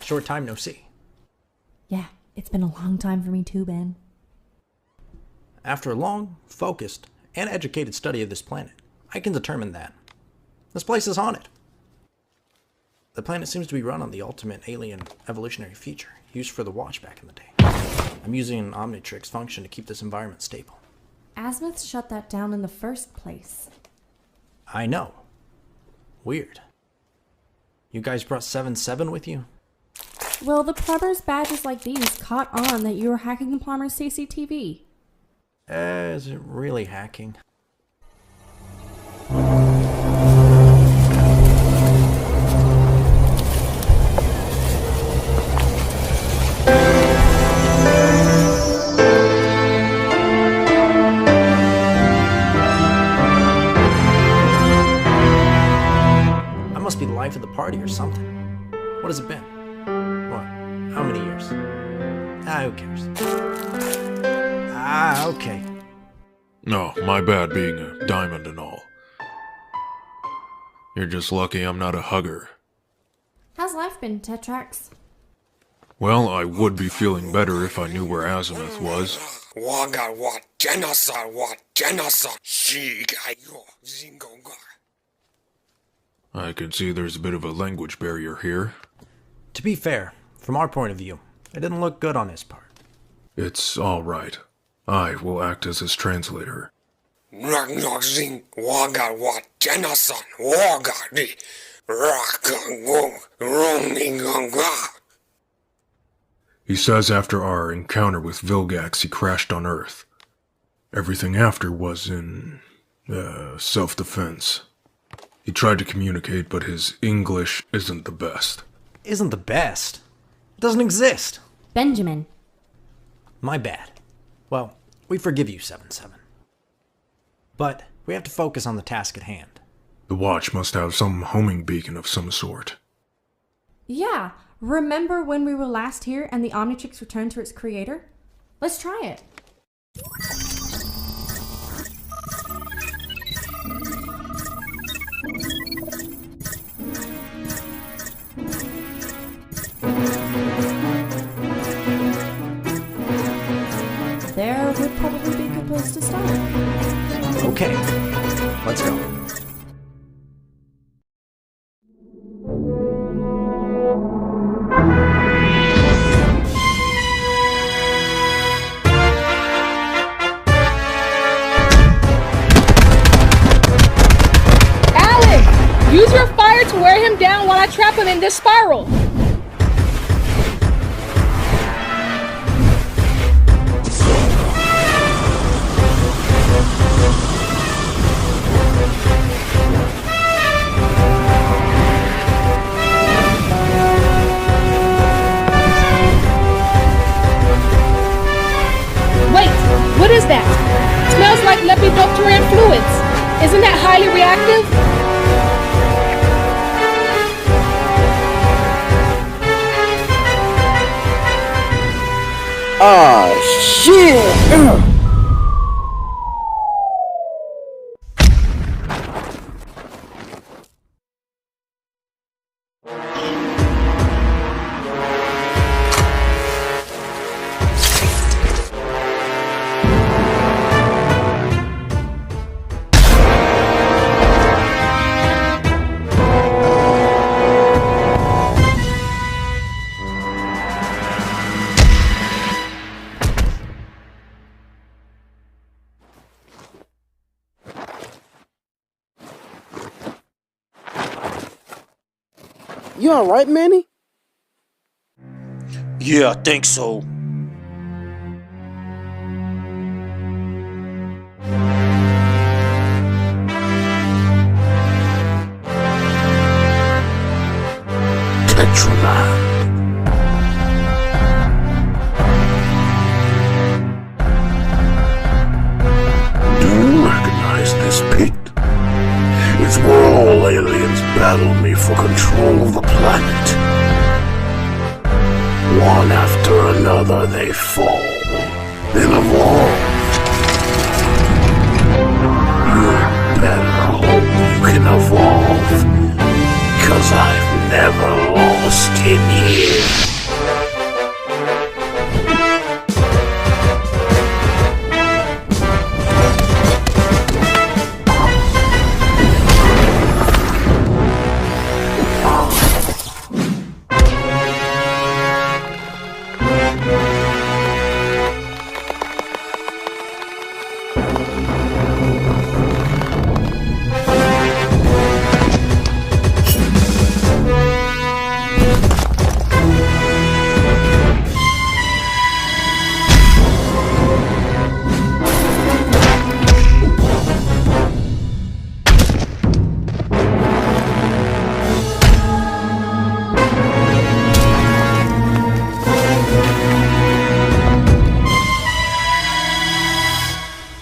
Short time no see. Yeah, it's been a long time for me too, Ben. After a long, focused, and educated study of this planet, I can determine that this place is haunted. The planet seems to be run on the ultimate alien evolutionary feature used for the Watch back in the day. I'm using an Omnitrix function to keep this environment stable. Azimuth shut that down in the first place. I know. Weird. You guys brought 7-7 with you? Well, the Plumbers badges like these caught on that you were hacking the Plumbers CCTV. Is it really hacking? I must be the life of the party or something. What has it been? What? How many years? Who cares? Okay. No, my bad being a diamond and all. You're just lucky I'm not a hugger. How's life been, Tetrax? Well, I would be feeling better if I knew where Azimuth was. I can see there's a bit of a language barrier here. To be fair, from our point of view, it didn't look good on his part. It's alright. I will act as his translator. He says after our encounter with Vilgax, he crashed on Earth. Everything after was in, self-defense. He tried to communicate, but his English isn't the best. Isn't the best? It doesn't exist. Benjamin. My bad. Well, we forgive you, 7-7. But we have to focus on the task at hand. The watch must have some homing beacon of some sort. Yeah, remember when we were last here and the Omnitrix returned to its creator? Let's try it. There would probably be a good place to start. Okay, let's go. Alan! Use your fire to wear him down while I trap him in this spiral. What is that? Smells like lepidopteran fluids. Isn't that highly reactive? Ah, shit! You alright, Manny? Yeah, I think so. Tetrax. Do you recognize this pit? It's where all aliens battle me for control of the planet. One after another they fall, then evolve. You better hope you can evolve, 'cause I've never lost in here.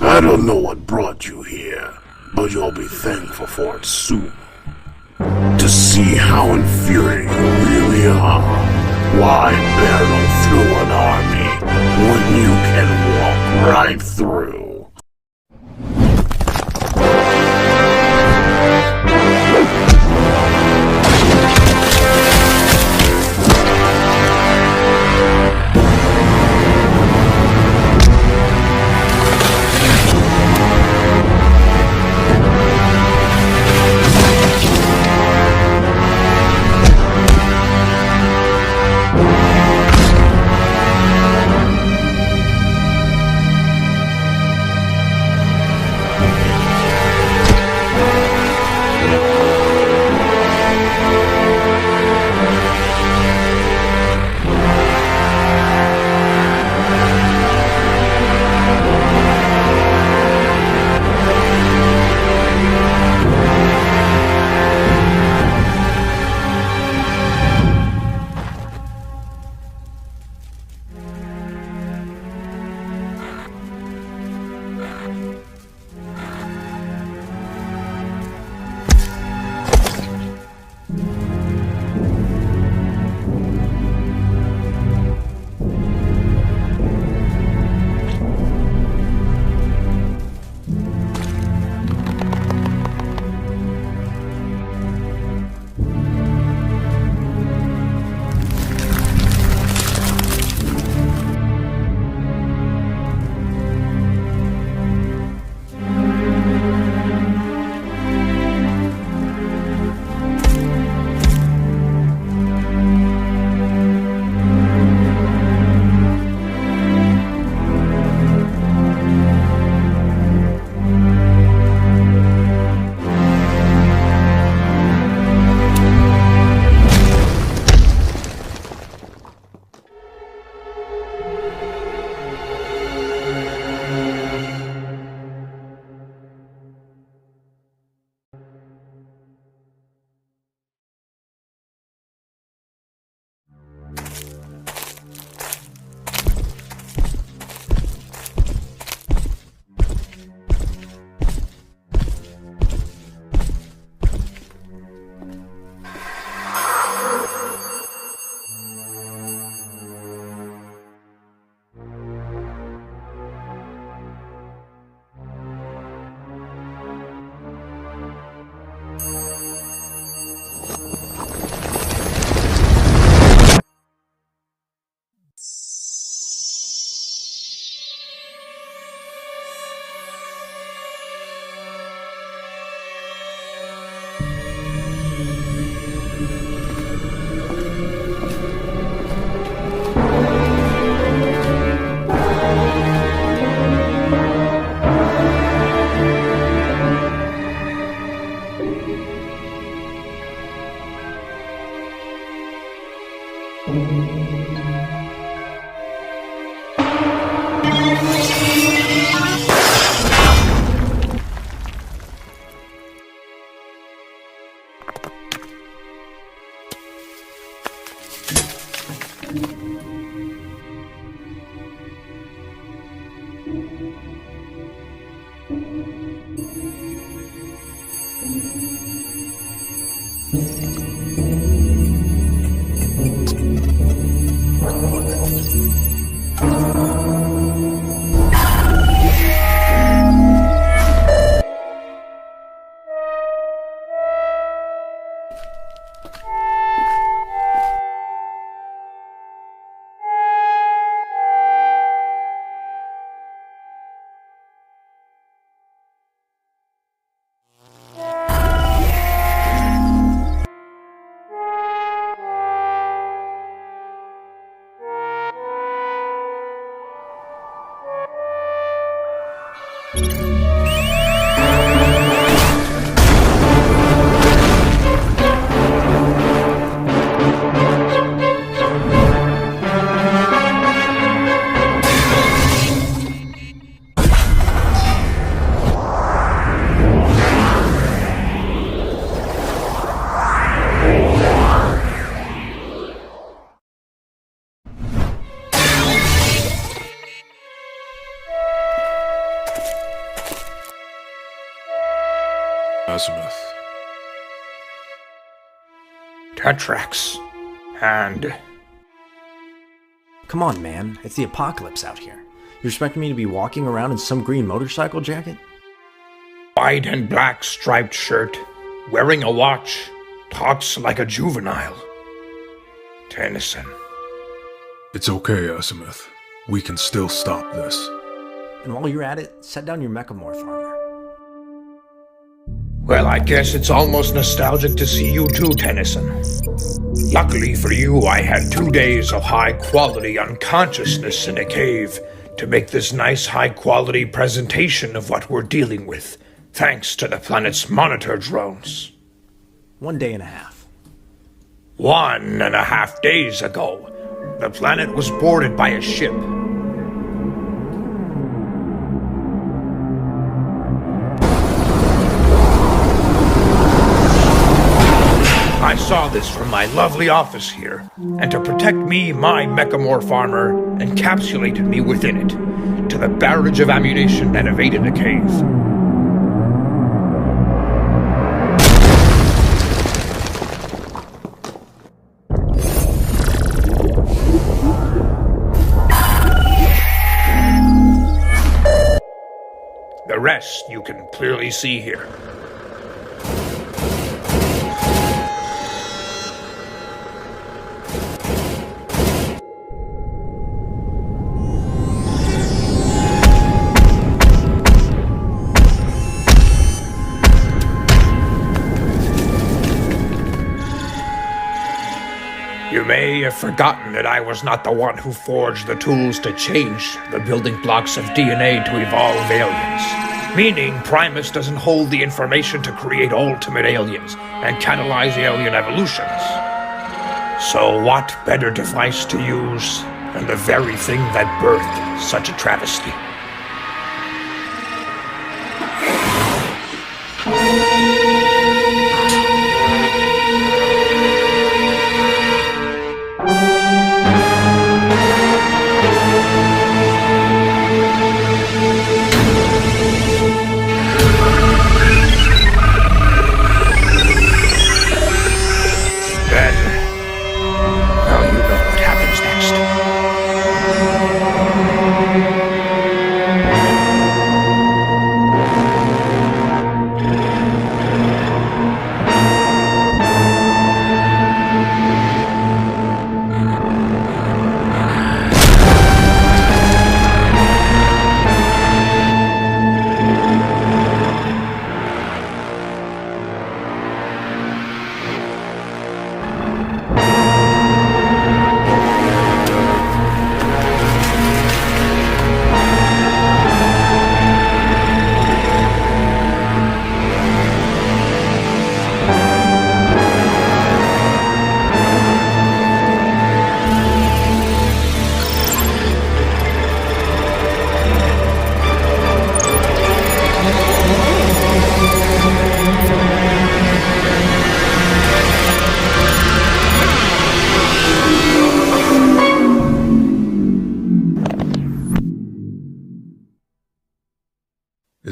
I don't know what brought you here, but you'll be thankful for it soon. To see how inferior you really are. Why barrel through an army when you can walk right through? Azimuth. Tetrax. And... Come on, man. It's the apocalypse out here. You expecting me to be walking around in some green motorcycle jacket? White and black striped shirt, wearing a watch, talks like a juvenile. Tennyson. It's okay, Azimuth. We can still stop this. And while you're at it, set down your mechamorph armor. Well, I guess it's almost nostalgic to see you too, Tennyson. Luckily for you, I had 2 days of high-quality unconsciousness in a cave to make this nice high-quality presentation of what we're dealing with, thanks to the planet's monitor drones. 1 day and a half. 1.5 days ago, the planet was boarded by a ship. I saw this from my lovely office here, and to protect me, my mechamorph armor encapsulated me within it, to the barrage of ammunition that evaded the cave. The rest you can clearly see here. You may have forgotten that I was not the one who forged the tools to change the building blocks of DNA to evolve aliens. Meaning Primus doesn't hold the information to create ultimate aliens and catalyze alien evolutions. So what better device to use than the very thing that birthed such a travesty?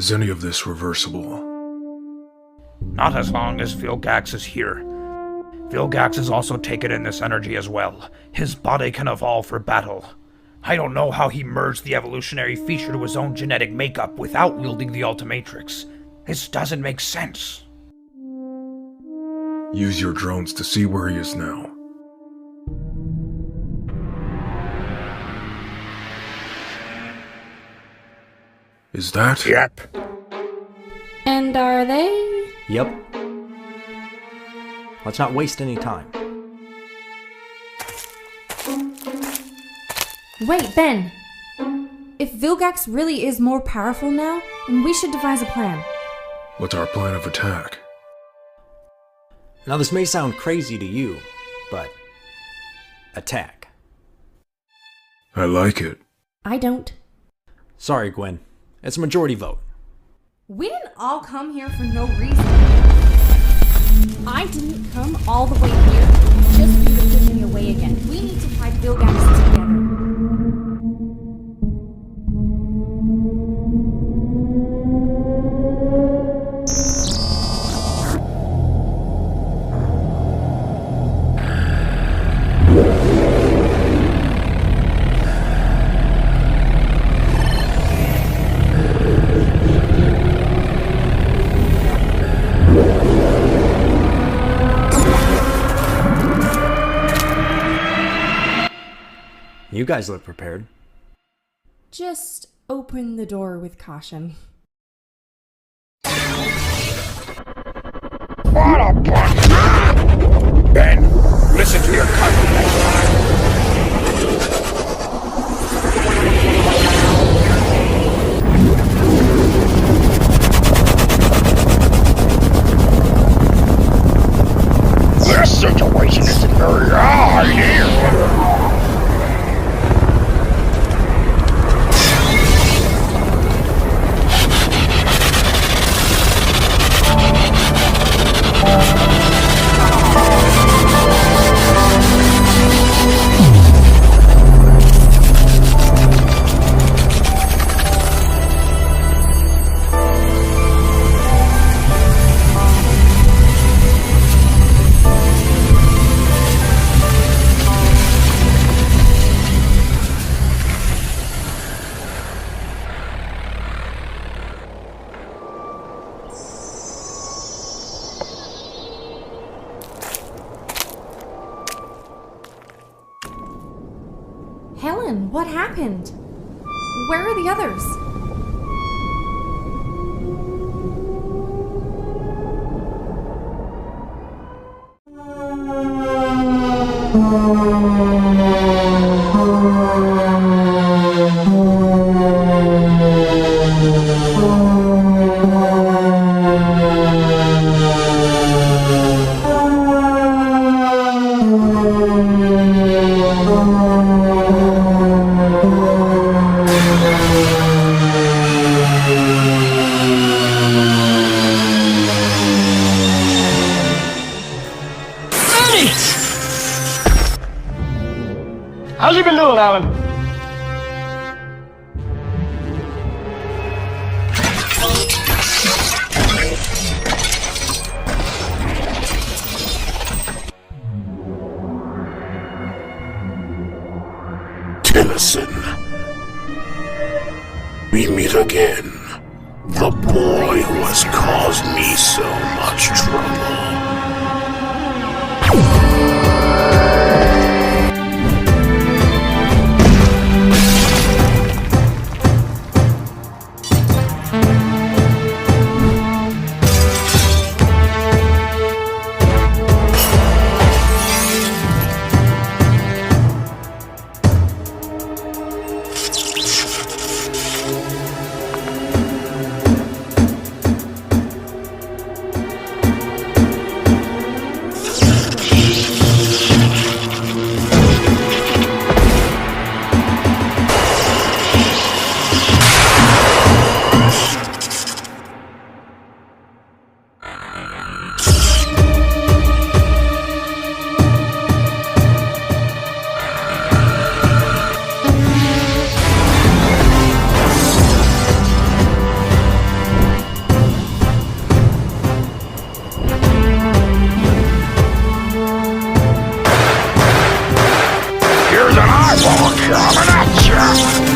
Is any of this reversible? Not as long as Vilgax is here. Vilgax has also taken in this energy as well. His body can evolve for battle. I don't know how he merged the evolutionary feature to his own genetic makeup without wielding the Ultimatrix. This doesn't make sense. Use your drones to see where he is now. Is that? Yep. And are they? Yep. Let's not waste any time. Wait, Ben. If Vilgax really is more powerful now, then we should devise a plan. What's our plan of attack? Now this may sound crazy to you, but attack. I like it. I don't. Sorry, Gwen. It's a majority vote. We didn't all come here for no reason. I didn't come all the way here just for you to push me away again. We need to fight Vilgax together. You guys look prepared. Just open the door with caution. What a bunch! Ben, listen to your cousin next time. This situation isn't very ideal. Helen, what happened? Where are the others? How's he been doing, Alan? Tennyson. We meet again. The boy who has caused me so much trouble. coming at ya!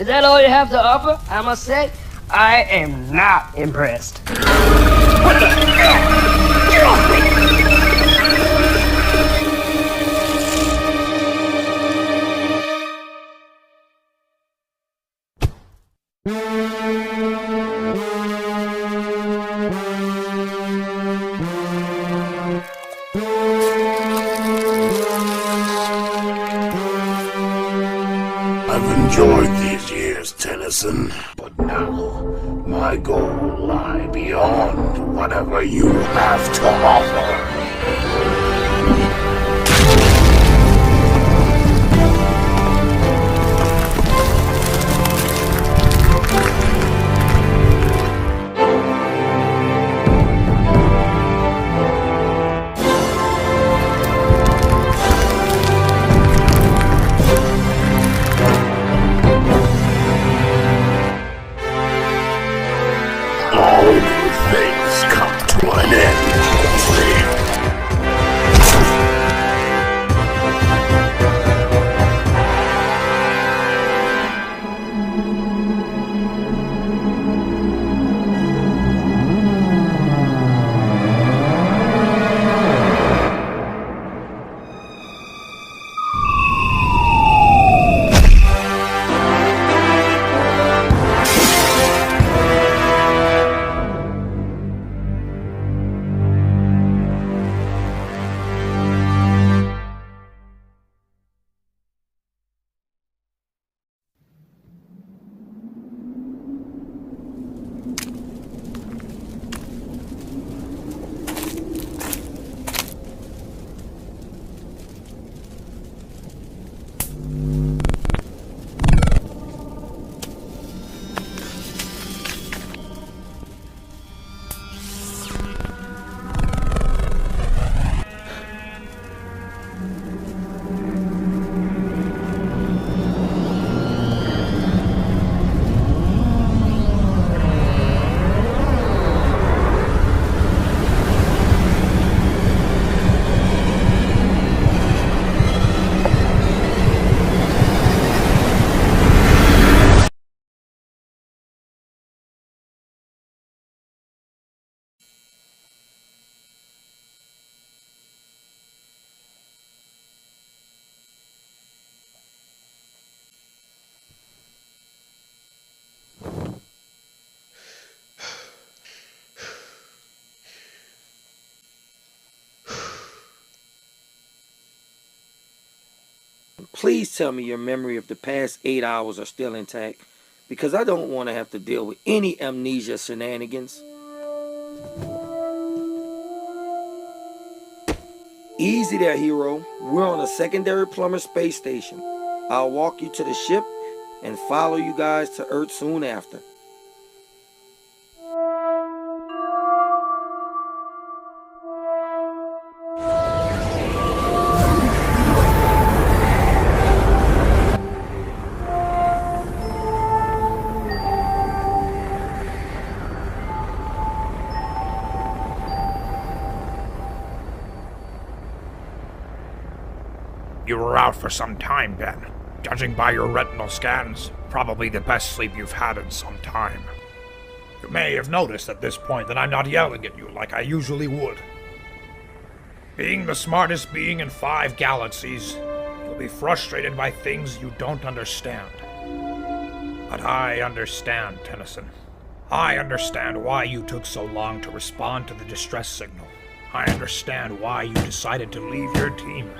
that all you have to offer? I must say, I am not impressed. What the? Get off me! I've enjoyed these years, Tennyson, but now my goal lie beyond whatever you have to offer. All good things come to an end. Please tell me your memory of the past 8 hours are still intact, because I don't want to have to deal with any amnesia shenanigans. Easy there, hero. We're on a secondary Plumber space station. I'll walk you to the ship and follow you guys to Earth soon after. You were out for some time, Ben. Judging by your retinal scans, probably the best sleep you've had in some time. You may have noticed at this point that I'm not yelling at you like I usually would. Being the smartest being in 5 galaxies, you'll be frustrated by things you don't understand. But I understand, Tennyson. I understand why you took so long to respond to the distress signal. I understand why you decided to leave your team.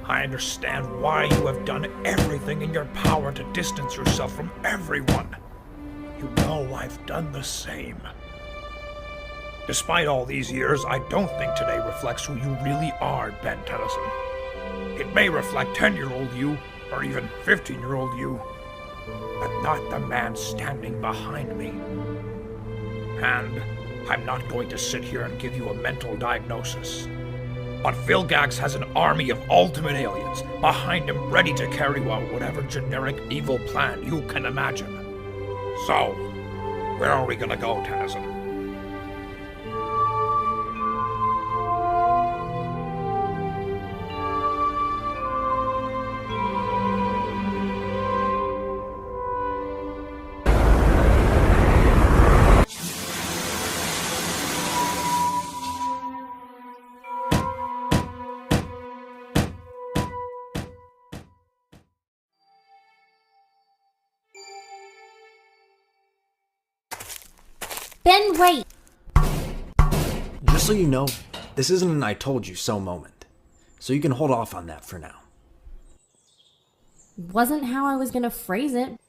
I understand why you have done everything in your power to distance yourself from everyone. You know I've done the same. Despite all these years, I don't think today reflects who you really are, Ben Tennyson. It may reflect 10-year-old you, or even 15-year-old you, but not the man standing behind me. And I'm not going to sit here and give you a mental diagnosis. But Vilgax has an army of ultimate aliens behind him ready to carry out whatever generic evil plan you can imagine. So, where are we gonna go, Tennyson? Ben, wait! Just so you know, this isn't an I told you so moment. So you can hold off on that for now. Wasn't how I was gonna phrase it.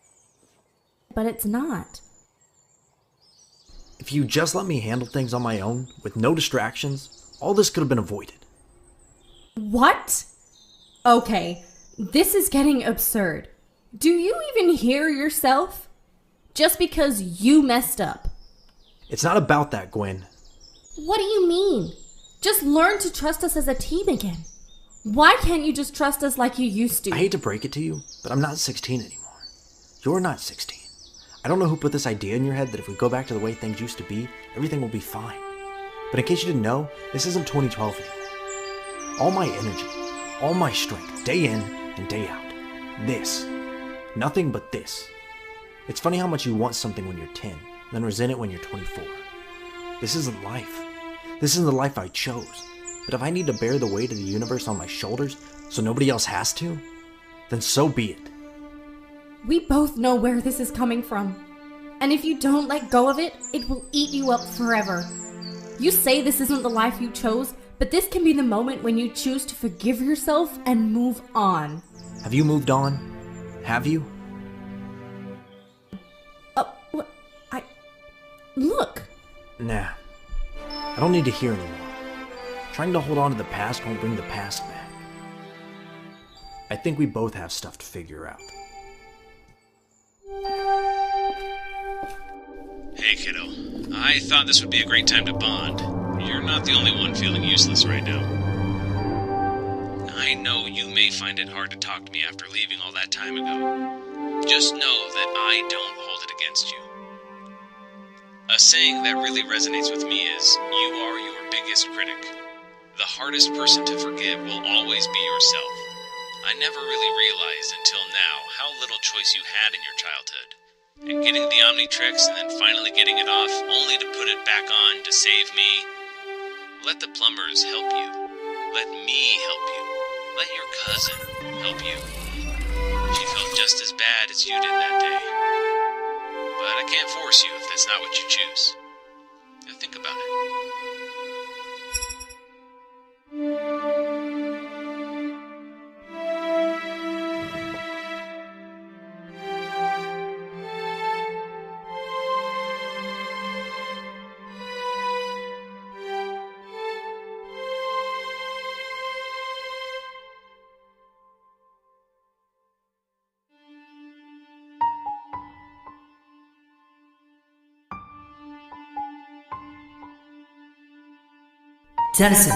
But it's not. If you just let me handle things on my own, with no distractions, all this could have been avoided. What? Okay, this is getting absurd. Do you even hear yourself? Just because you messed up. It's not about that, Gwen. What do you mean? Just learn to trust us as a team again. Why can't you just trust us like you used to? I hate to break it to you, but I'm not 16 anymore. You're not 16. I don't know who put this idea in your head that if we go back to the way things used to be, everything will be fine. But in case you didn't know, this isn't 2012 anymore. All my energy, all my strength, day in and day out. This. Nothing but this. It's funny how much you want something when you're 10, and then resent it when you're 24. This isn't life. This isn't the life I chose. But if I need to bear the weight of the universe on my shoulders so nobody else has to, then so be it. We both know where this is coming from. And if you don't let go of it, it will eat you up forever. You say this isn't the life you chose, but this can be the moment when you choose to forgive yourself and move on. Have you moved on? Have you? Look! Nah. I don't need to hear anymore. Trying to hold on to the past won't bring the past back. I think we both have stuff to figure out. Hey, kiddo. I thought this would be a great time to bond. You're not the only one feeling useless right now. I know you may find it hard to talk to me after leaving all that time ago. Just know that I don't hold it against you. A saying that really resonates with me is, you are your biggest critic. The hardest person to forgive will always be yourself. I never really realized until now how little choice you had in your childhood. And getting the Omnitrix and then finally getting it off, only to put it back on to save me. Let the Plumbers help you. Let me help you. Let your cousin help you. She felt just as bad as you did that day. But I can't force you if that's not what you choose. Now think about it. Tennyson.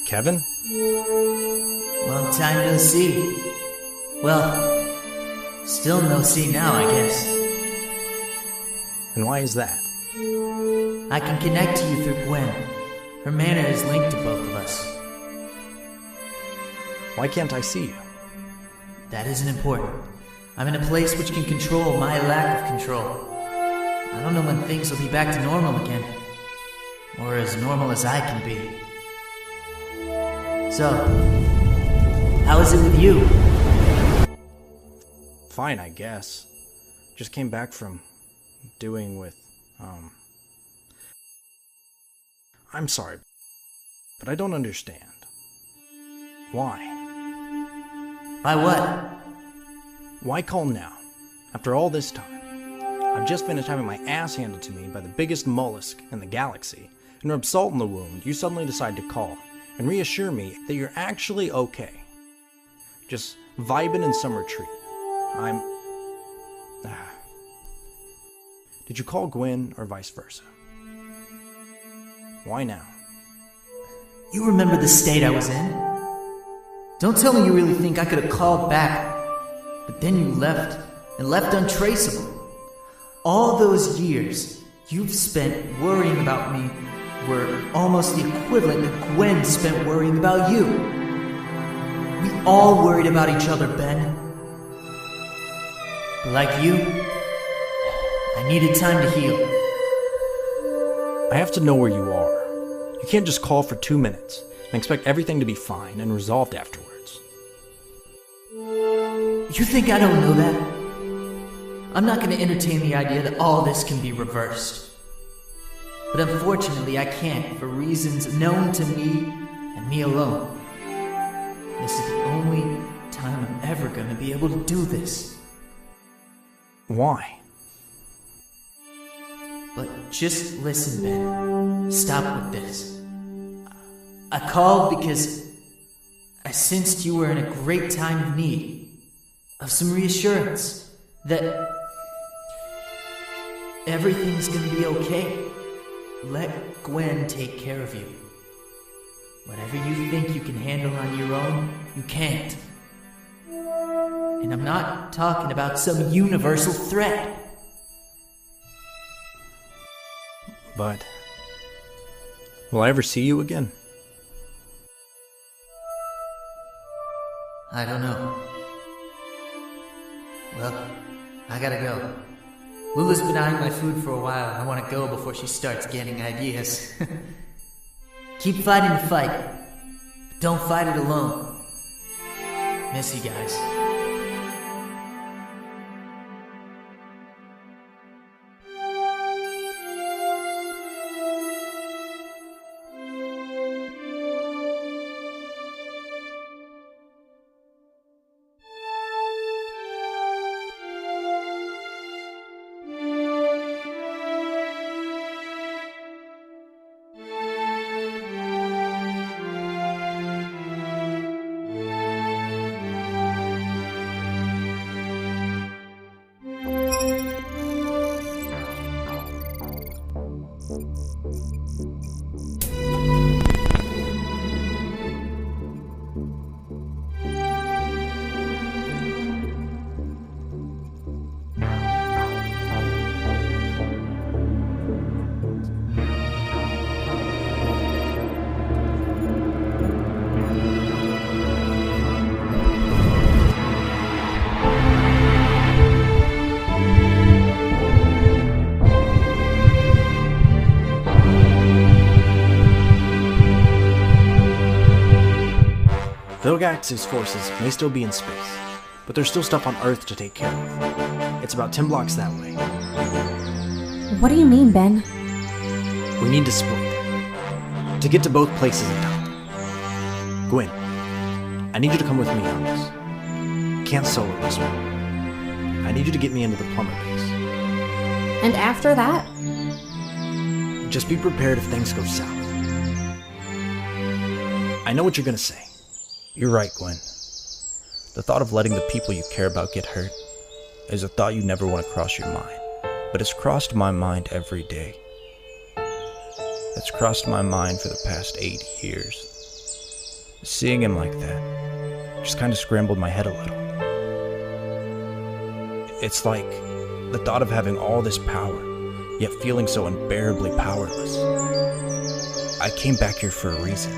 Kevin? Long time no see. Well, still no see now, I guess. And why is that? I can connect to you through Gwen. Her mana is linked to both of us. Why can't I see you? That isn't important. I'm in a place which can control my lack of control. I don't know when things will be back to normal again. Or as normal as I can be. So, how is it with you? Fine, I guess. Just came back from doing with, I'm sorry, but I don't understand. Why? Why what? Why call now? After all this time. I've just finished having my ass handed to me by the biggest mollusk in the galaxy, and rub salt in the wound, you suddenly decide to call and reassure me that you're actually okay. Just vibing in some retreat. Did you call Gwen or vice versa? Why now? You remember the state I was in? Don't tell me you really think I could have called back. But then you left, and left untraceable. All those years you've spent worrying about me were almost the equivalent that Gwen spent worrying about you. We all worried about each other, Ben. But like you, I needed time to heal. I have to know where you are. You can't just call for 2 minutes. and expect everything to be fine and resolved afterwards. You think I don't know that? I'm not going to entertain the idea that all this can be reversed. But unfortunately, I can't for reasons known to me and me alone. This is the only time I'm ever going to be able to do this. Why? But just listen, Ben. Stop with this. I called because I sensed you were in a great time of need, of some reassurance that everything's gonna be okay. Let Gwen take care of you. Whatever you think you can handle on your own, you can't. And I'm not talking about some universal threat. But will I ever see you again? I don't know. Well, I gotta go. Lula's been eyeing my food for a while, and I want to go before she starts getting ideas. Keep fighting the fight, but don't fight it alone. Miss you guys. Vilgax's forces may still be in space, but there's still stuff on Earth to take care of. It's about 10 blocks that way. What do you mean, Ben? We need to split to get to both places in time. Gwen, I need you to come with me on this. Can't solo this one. I need you to get me into the Plumber base. And after that? Just be prepared if things go south. I know what you're gonna say. You're right, Gwen. The thought of letting the people you care about get hurt is a thought you never want to cross your mind. But it's crossed my mind every day. It's crossed my mind for the past 8 years. Seeing him like that just kind of scrambled my head a little. It's like the thought of having all this power, yet feeling so unbearably powerless. I came back here for a reason.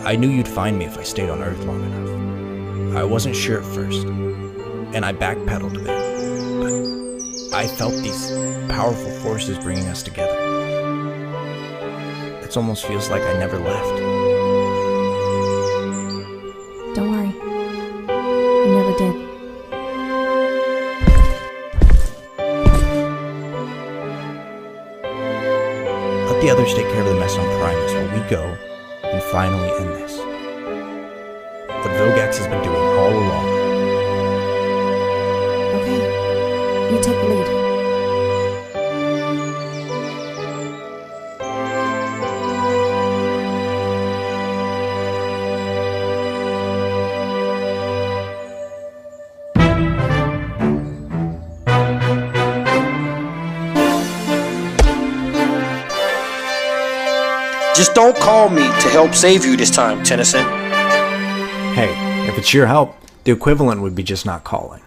I knew you'd find me if I stayed on Earth long enough. I wasn't sure at first, and I backpedaled a bit, but I felt these powerful forces bringing us together. It almost feels like I never left. Don't worry. You never did. Let the others take care of the mess on Primus while we go and finally end this. What Vilgax has been doing all along. Okay, you take the lead. Just don't call me to help save you this time, Tennyson. Hey, if it's your help, the equivalent would be just not calling.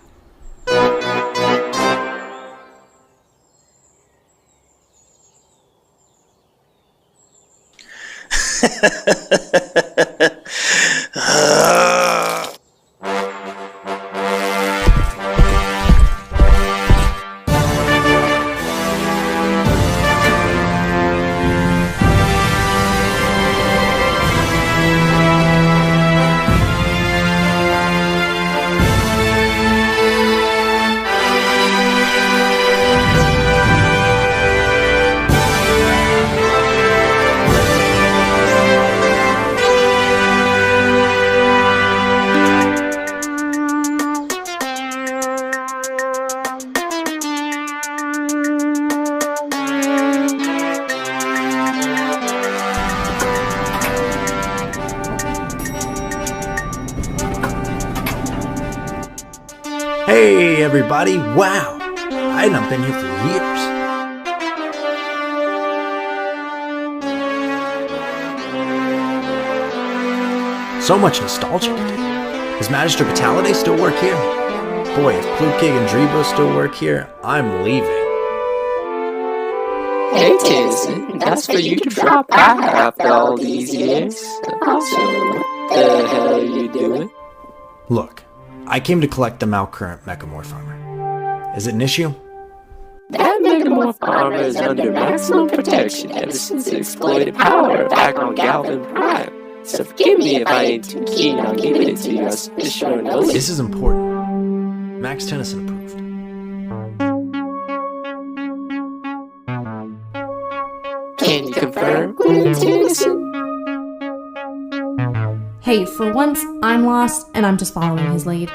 Hey, everybody! Wow! I had not been here for years. So much nostalgia today. Does Magister Vitality still work here? Boy, if Plukig and Drebo still work here, I'm leaving. Hey, Tennyson, that's for you to drop by after all these years. Also, what the hell are you doing? Look, I came to collect the malcurrent Mechamorph armor. Is it an issue? That Megamorph armor is under maximum protection ever since it exploited power back on Galvin Prime. So forgive me if I ain't too keen on giving it to you as short notice. This is important. Max Tennyson approved. Can you confirm, Queen Tennyson? Hey, for once, I'm lost, and I'm just following his lead.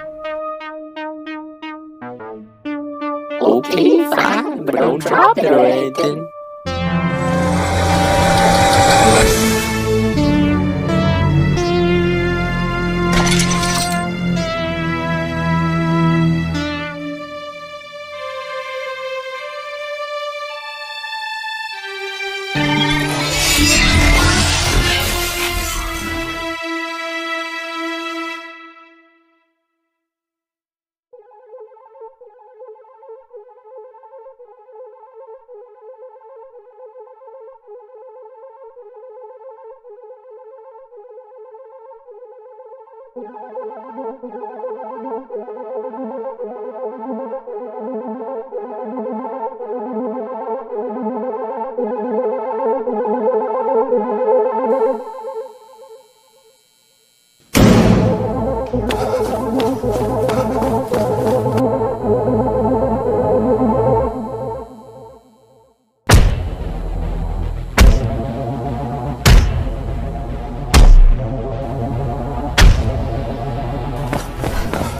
Okay, fine, but don't drop it or anything.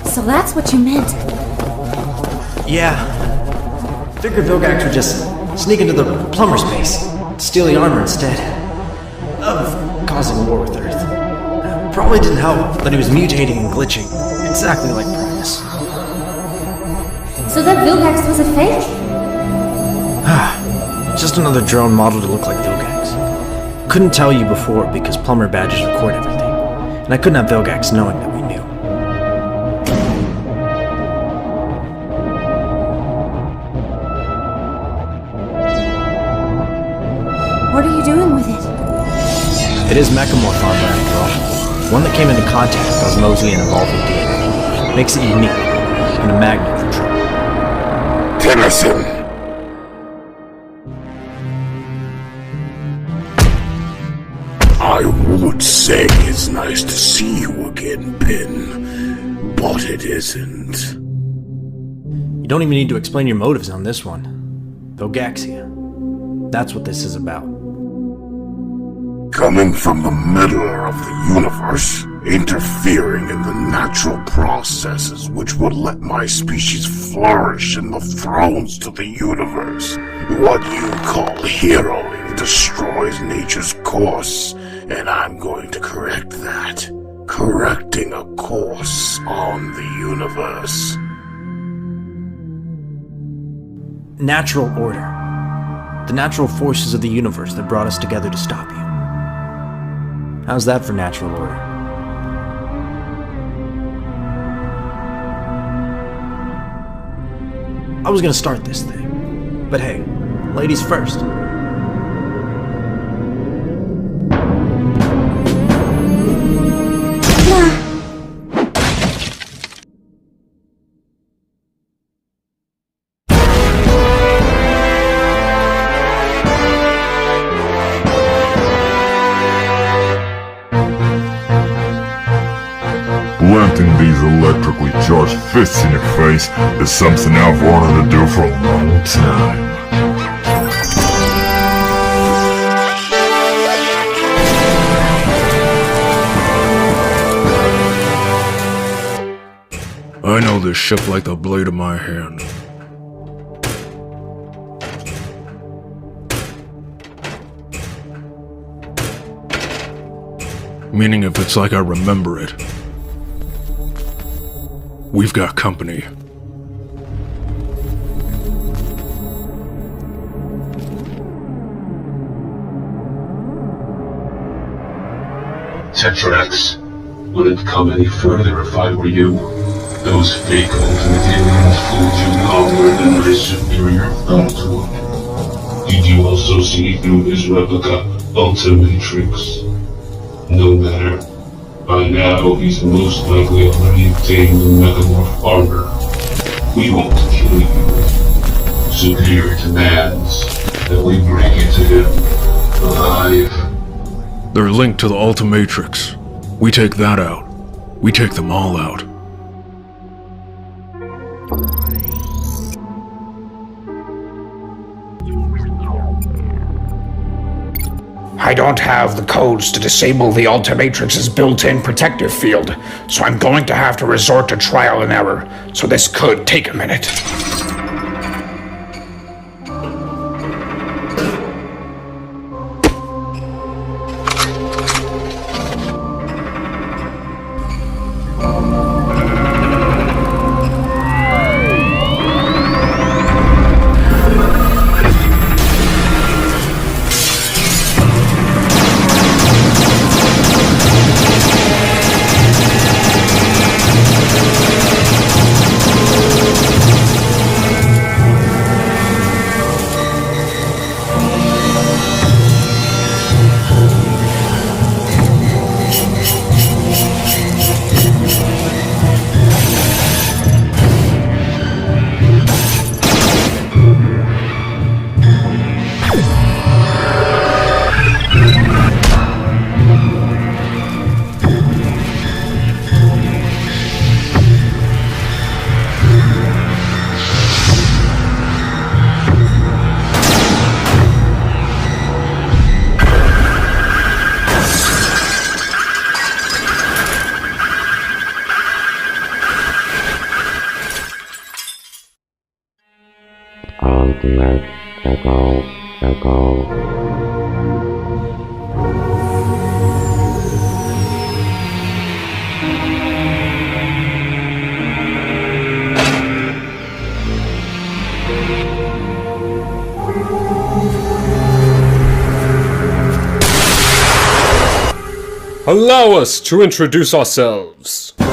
So that's what you meant. Yeah. Figured Vilgax would just sneak into the Plumbers base, steal the armor instead of causing a war with Earth. Probably didn't help that he was mutating and glitching, exactly like Primus. So that Vilgax was a fake? Just another drone model to look like Vilgax. Couldn't tell you before because Plumber badges record everything, and I couldn't have Vilgax knowing that we knew. What are you doing with it? It is Mechamorph armor after all. One that came into contact with osmosis and evolving DNA. Makes it unique, and a magnet for trouble. Tennyson! I would say it's nice to see you again, Pin, but it isn't. You don't even need to explain your motives on this one. Vilgaxia. That's what this is about. Coming from the middle of the universe, interfering in the natural processes which would let my species flourish in the thrones to the universe. What you call heroing destroys nature's course, and I'm going to correct that. Correcting a course on the universe. Natural order. The natural forces of the universe that brought us together to stop you. How's that for natural order? I was gonna start this thing, but hey, ladies first. Planting these electrically charged fists in your face is something I've wanted to do for a long time. I know this ship like the blade of my hand. Meaning if it's like I remember it. We've got company. Tetrax. Wouldn't come any further if I were you. Those fake ultimate aliens fooled you longer than my superior thought would. Did you also see through his replica, Ultimatrix? No matter. By now, he's most likely already obtained the Mechamorph armor. We won't kill you. Superior demands that we bring you to him alive. They're linked to the Ultimatrix. We take that out. We take them all out. I don't have the codes to disable the Ultimatrix's built-in protective field, so I'm going to have to resort to trial and error, so this could take a minute. Allow us to introduce ourselves. Please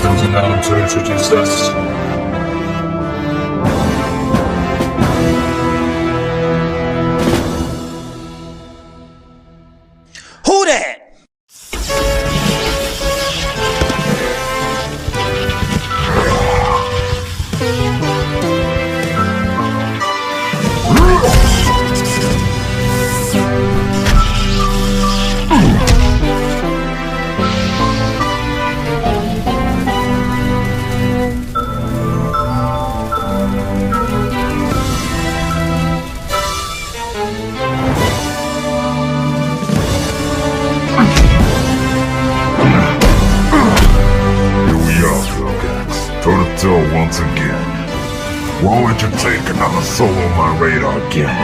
don't allow him to introduce us. Who that? Once again. Won't let you take another soul on my radar again.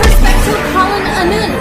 Perspective Colin Anun.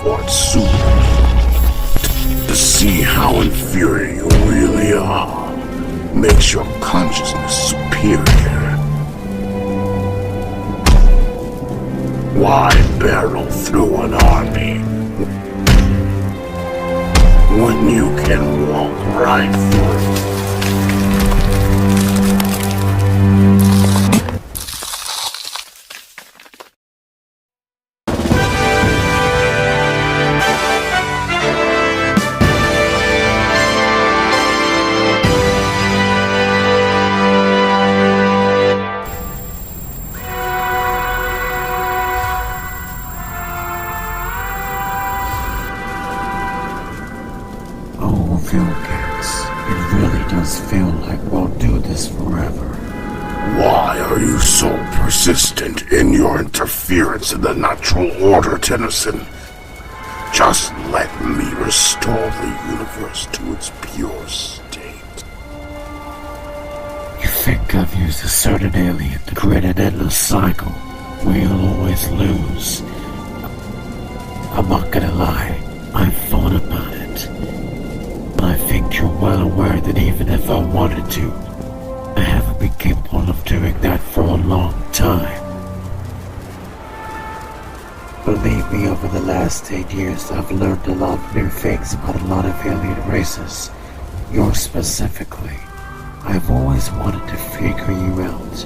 fought soon. To see how inferior you really are makes your consciousness superior. Why barrel through an army when you can walk right through it? Oh, Vilgax, it really does feel like we'll do this forever. Why are you so persistent in your interference in the natural order, Tennyson? Just let me restore the universe to its pure state. You think I've used a certain alien to create an endless cycle? We'll always lose. I'm not gonna lie, I've thought about it. But I think you're well aware that even if I wanted to, I haven't been capable of doing that for a long time. Believe me, over the last 8 years, I've learned a lot of new things about a lot of alien races. Yours specifically. I've always wanted to figure you out.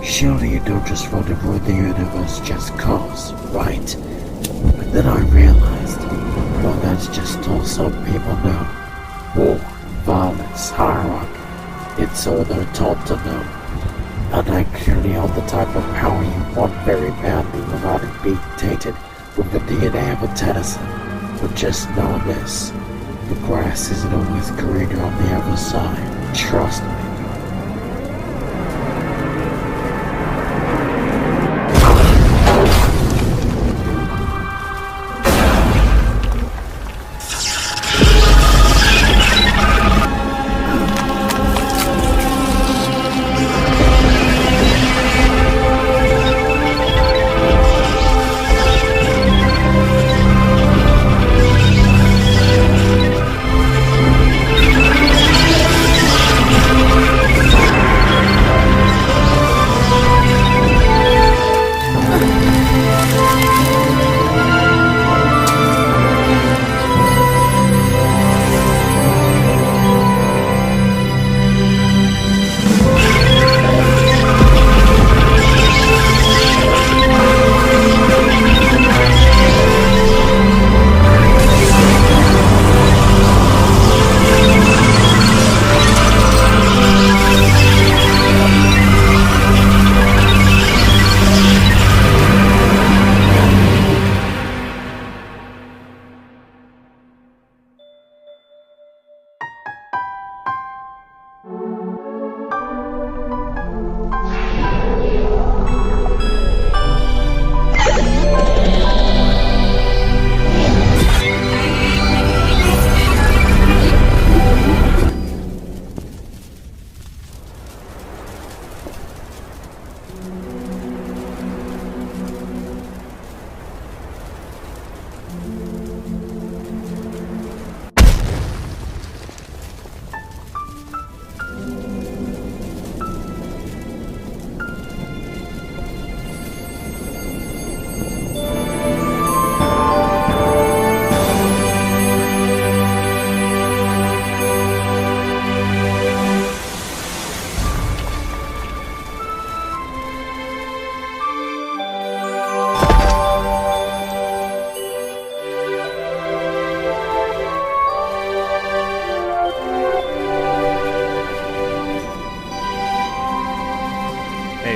Surely you don't just want to rule the universe just cause, right? But then I realized, well, that's just all some people know. War, violence, hierarchy. It's all they're taught to know. And I clearly hold the type of power you want very badly without it being tainted with the DNA of a Tennyson. But just know this, the grass isn't always greener on the other side. Trust me.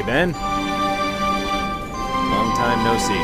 Ben. Long time no see.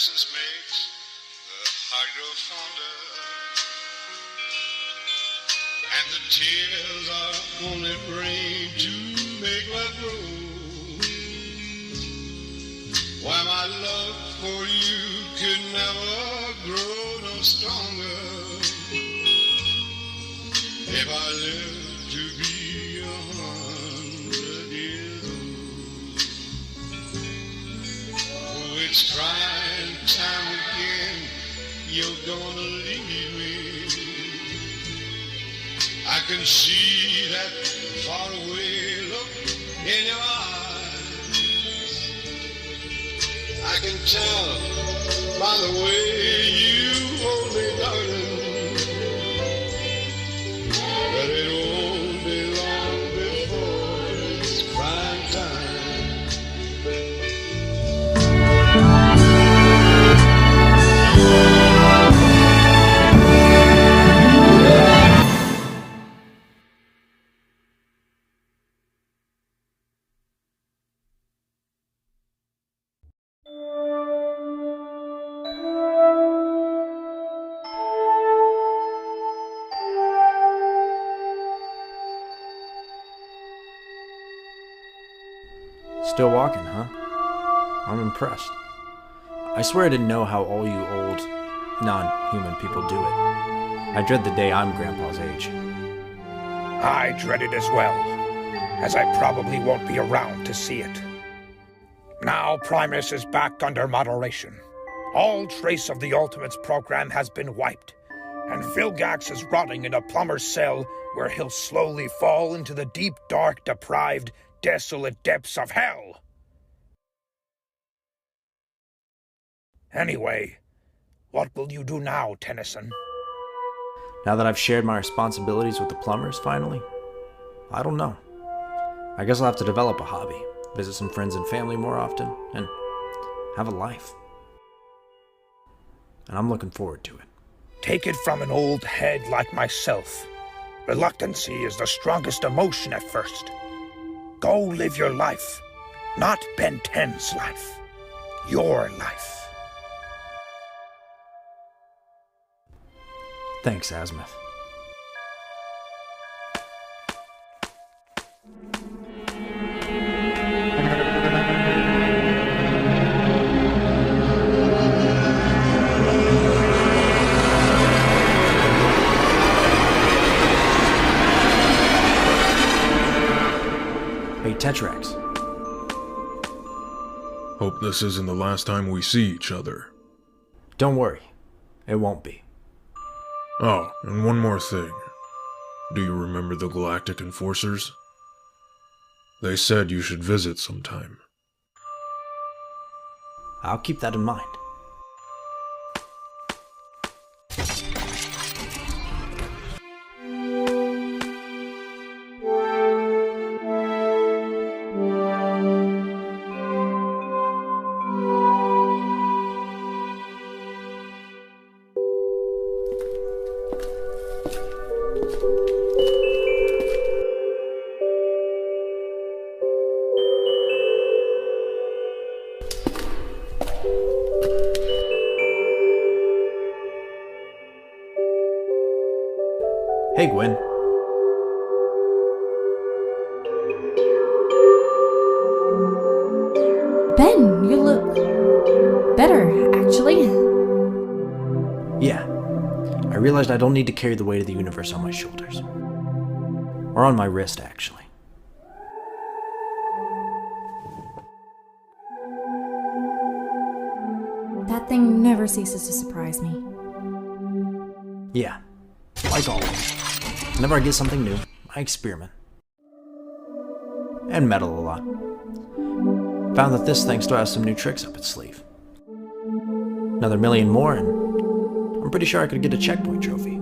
absence makes the heart grow fonder, and the tears are only rain to make love grow. Why my love for you could never grow no stronger if I live to be 100 years old. Oh, it's crying time again, you're gonna leave me. I can see that faraway look in your eyes. I can tell by the way you hold me, darling, that it won't be long before it's crying time. Still walking, huh? I'm impressed. I swear I didn't know how all you old, non-human people do it. I dread the day I'm Grandpa's age. I dread it as well, as I probably won't be around to see it. Now Primus is back under moderation. All trace of the Ultimos program has been wiped, and Vilgax is rotting in a plumber's cell where he'll slowly fall into the deep, dark, deprived, desolate depths of hell. Anyway, what will you do now, Tennyson? Now that I've shared my responsibilities with the Plumbers, finally, I don't know. I guess I'll have to develop a hobby, visit some friends and family more often, and have a life. And I'm looking forward to it. Take it from an old head like myself. Reluctancy is the strongest emotion at first. Go live your life, not Ben 10's life. Your life. Thanks, Azimuth. Hey, Tetrax. Hope this isn't the last time we see each other. Don't worry. It won't be. Oh, and one more thing. Do you remember the Galactic Enforcers? They said you should visit sometime. I'll keep that in mind. Hey, Gwen. Ben, you look better, actually. Yeah. I realized I don't need to carry the weight of the universe on my shoulders. Or on my wrist, actually. That thing never ceases to surprise me. Yeah. Like always. Whenever I get something new, I experiment. And meddle a lot. Found that this thing still has some new tricks up its sleeve. Another million more, and I'm pretty sure I could get a checkpoint trophy.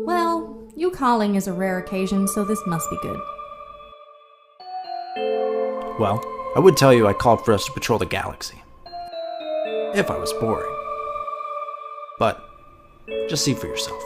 Well, you calling is a rare occasion, so this must be good. Well, I would tell you I called for us to patrol the galaxy. If I was boring. But, just see for yourself.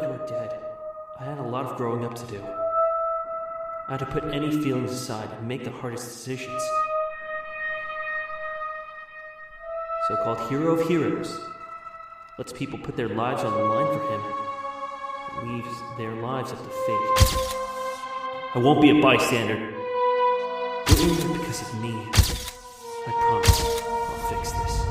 you were dead, I had a lot of growing up to do. I had to put any feelings aside and make the hardest decisions. So-called hero of heroes lets people put their lives on the line for him and leaves their lives up to fate. I won't be a bystander. You're in there because of me. I promise I'll fix this.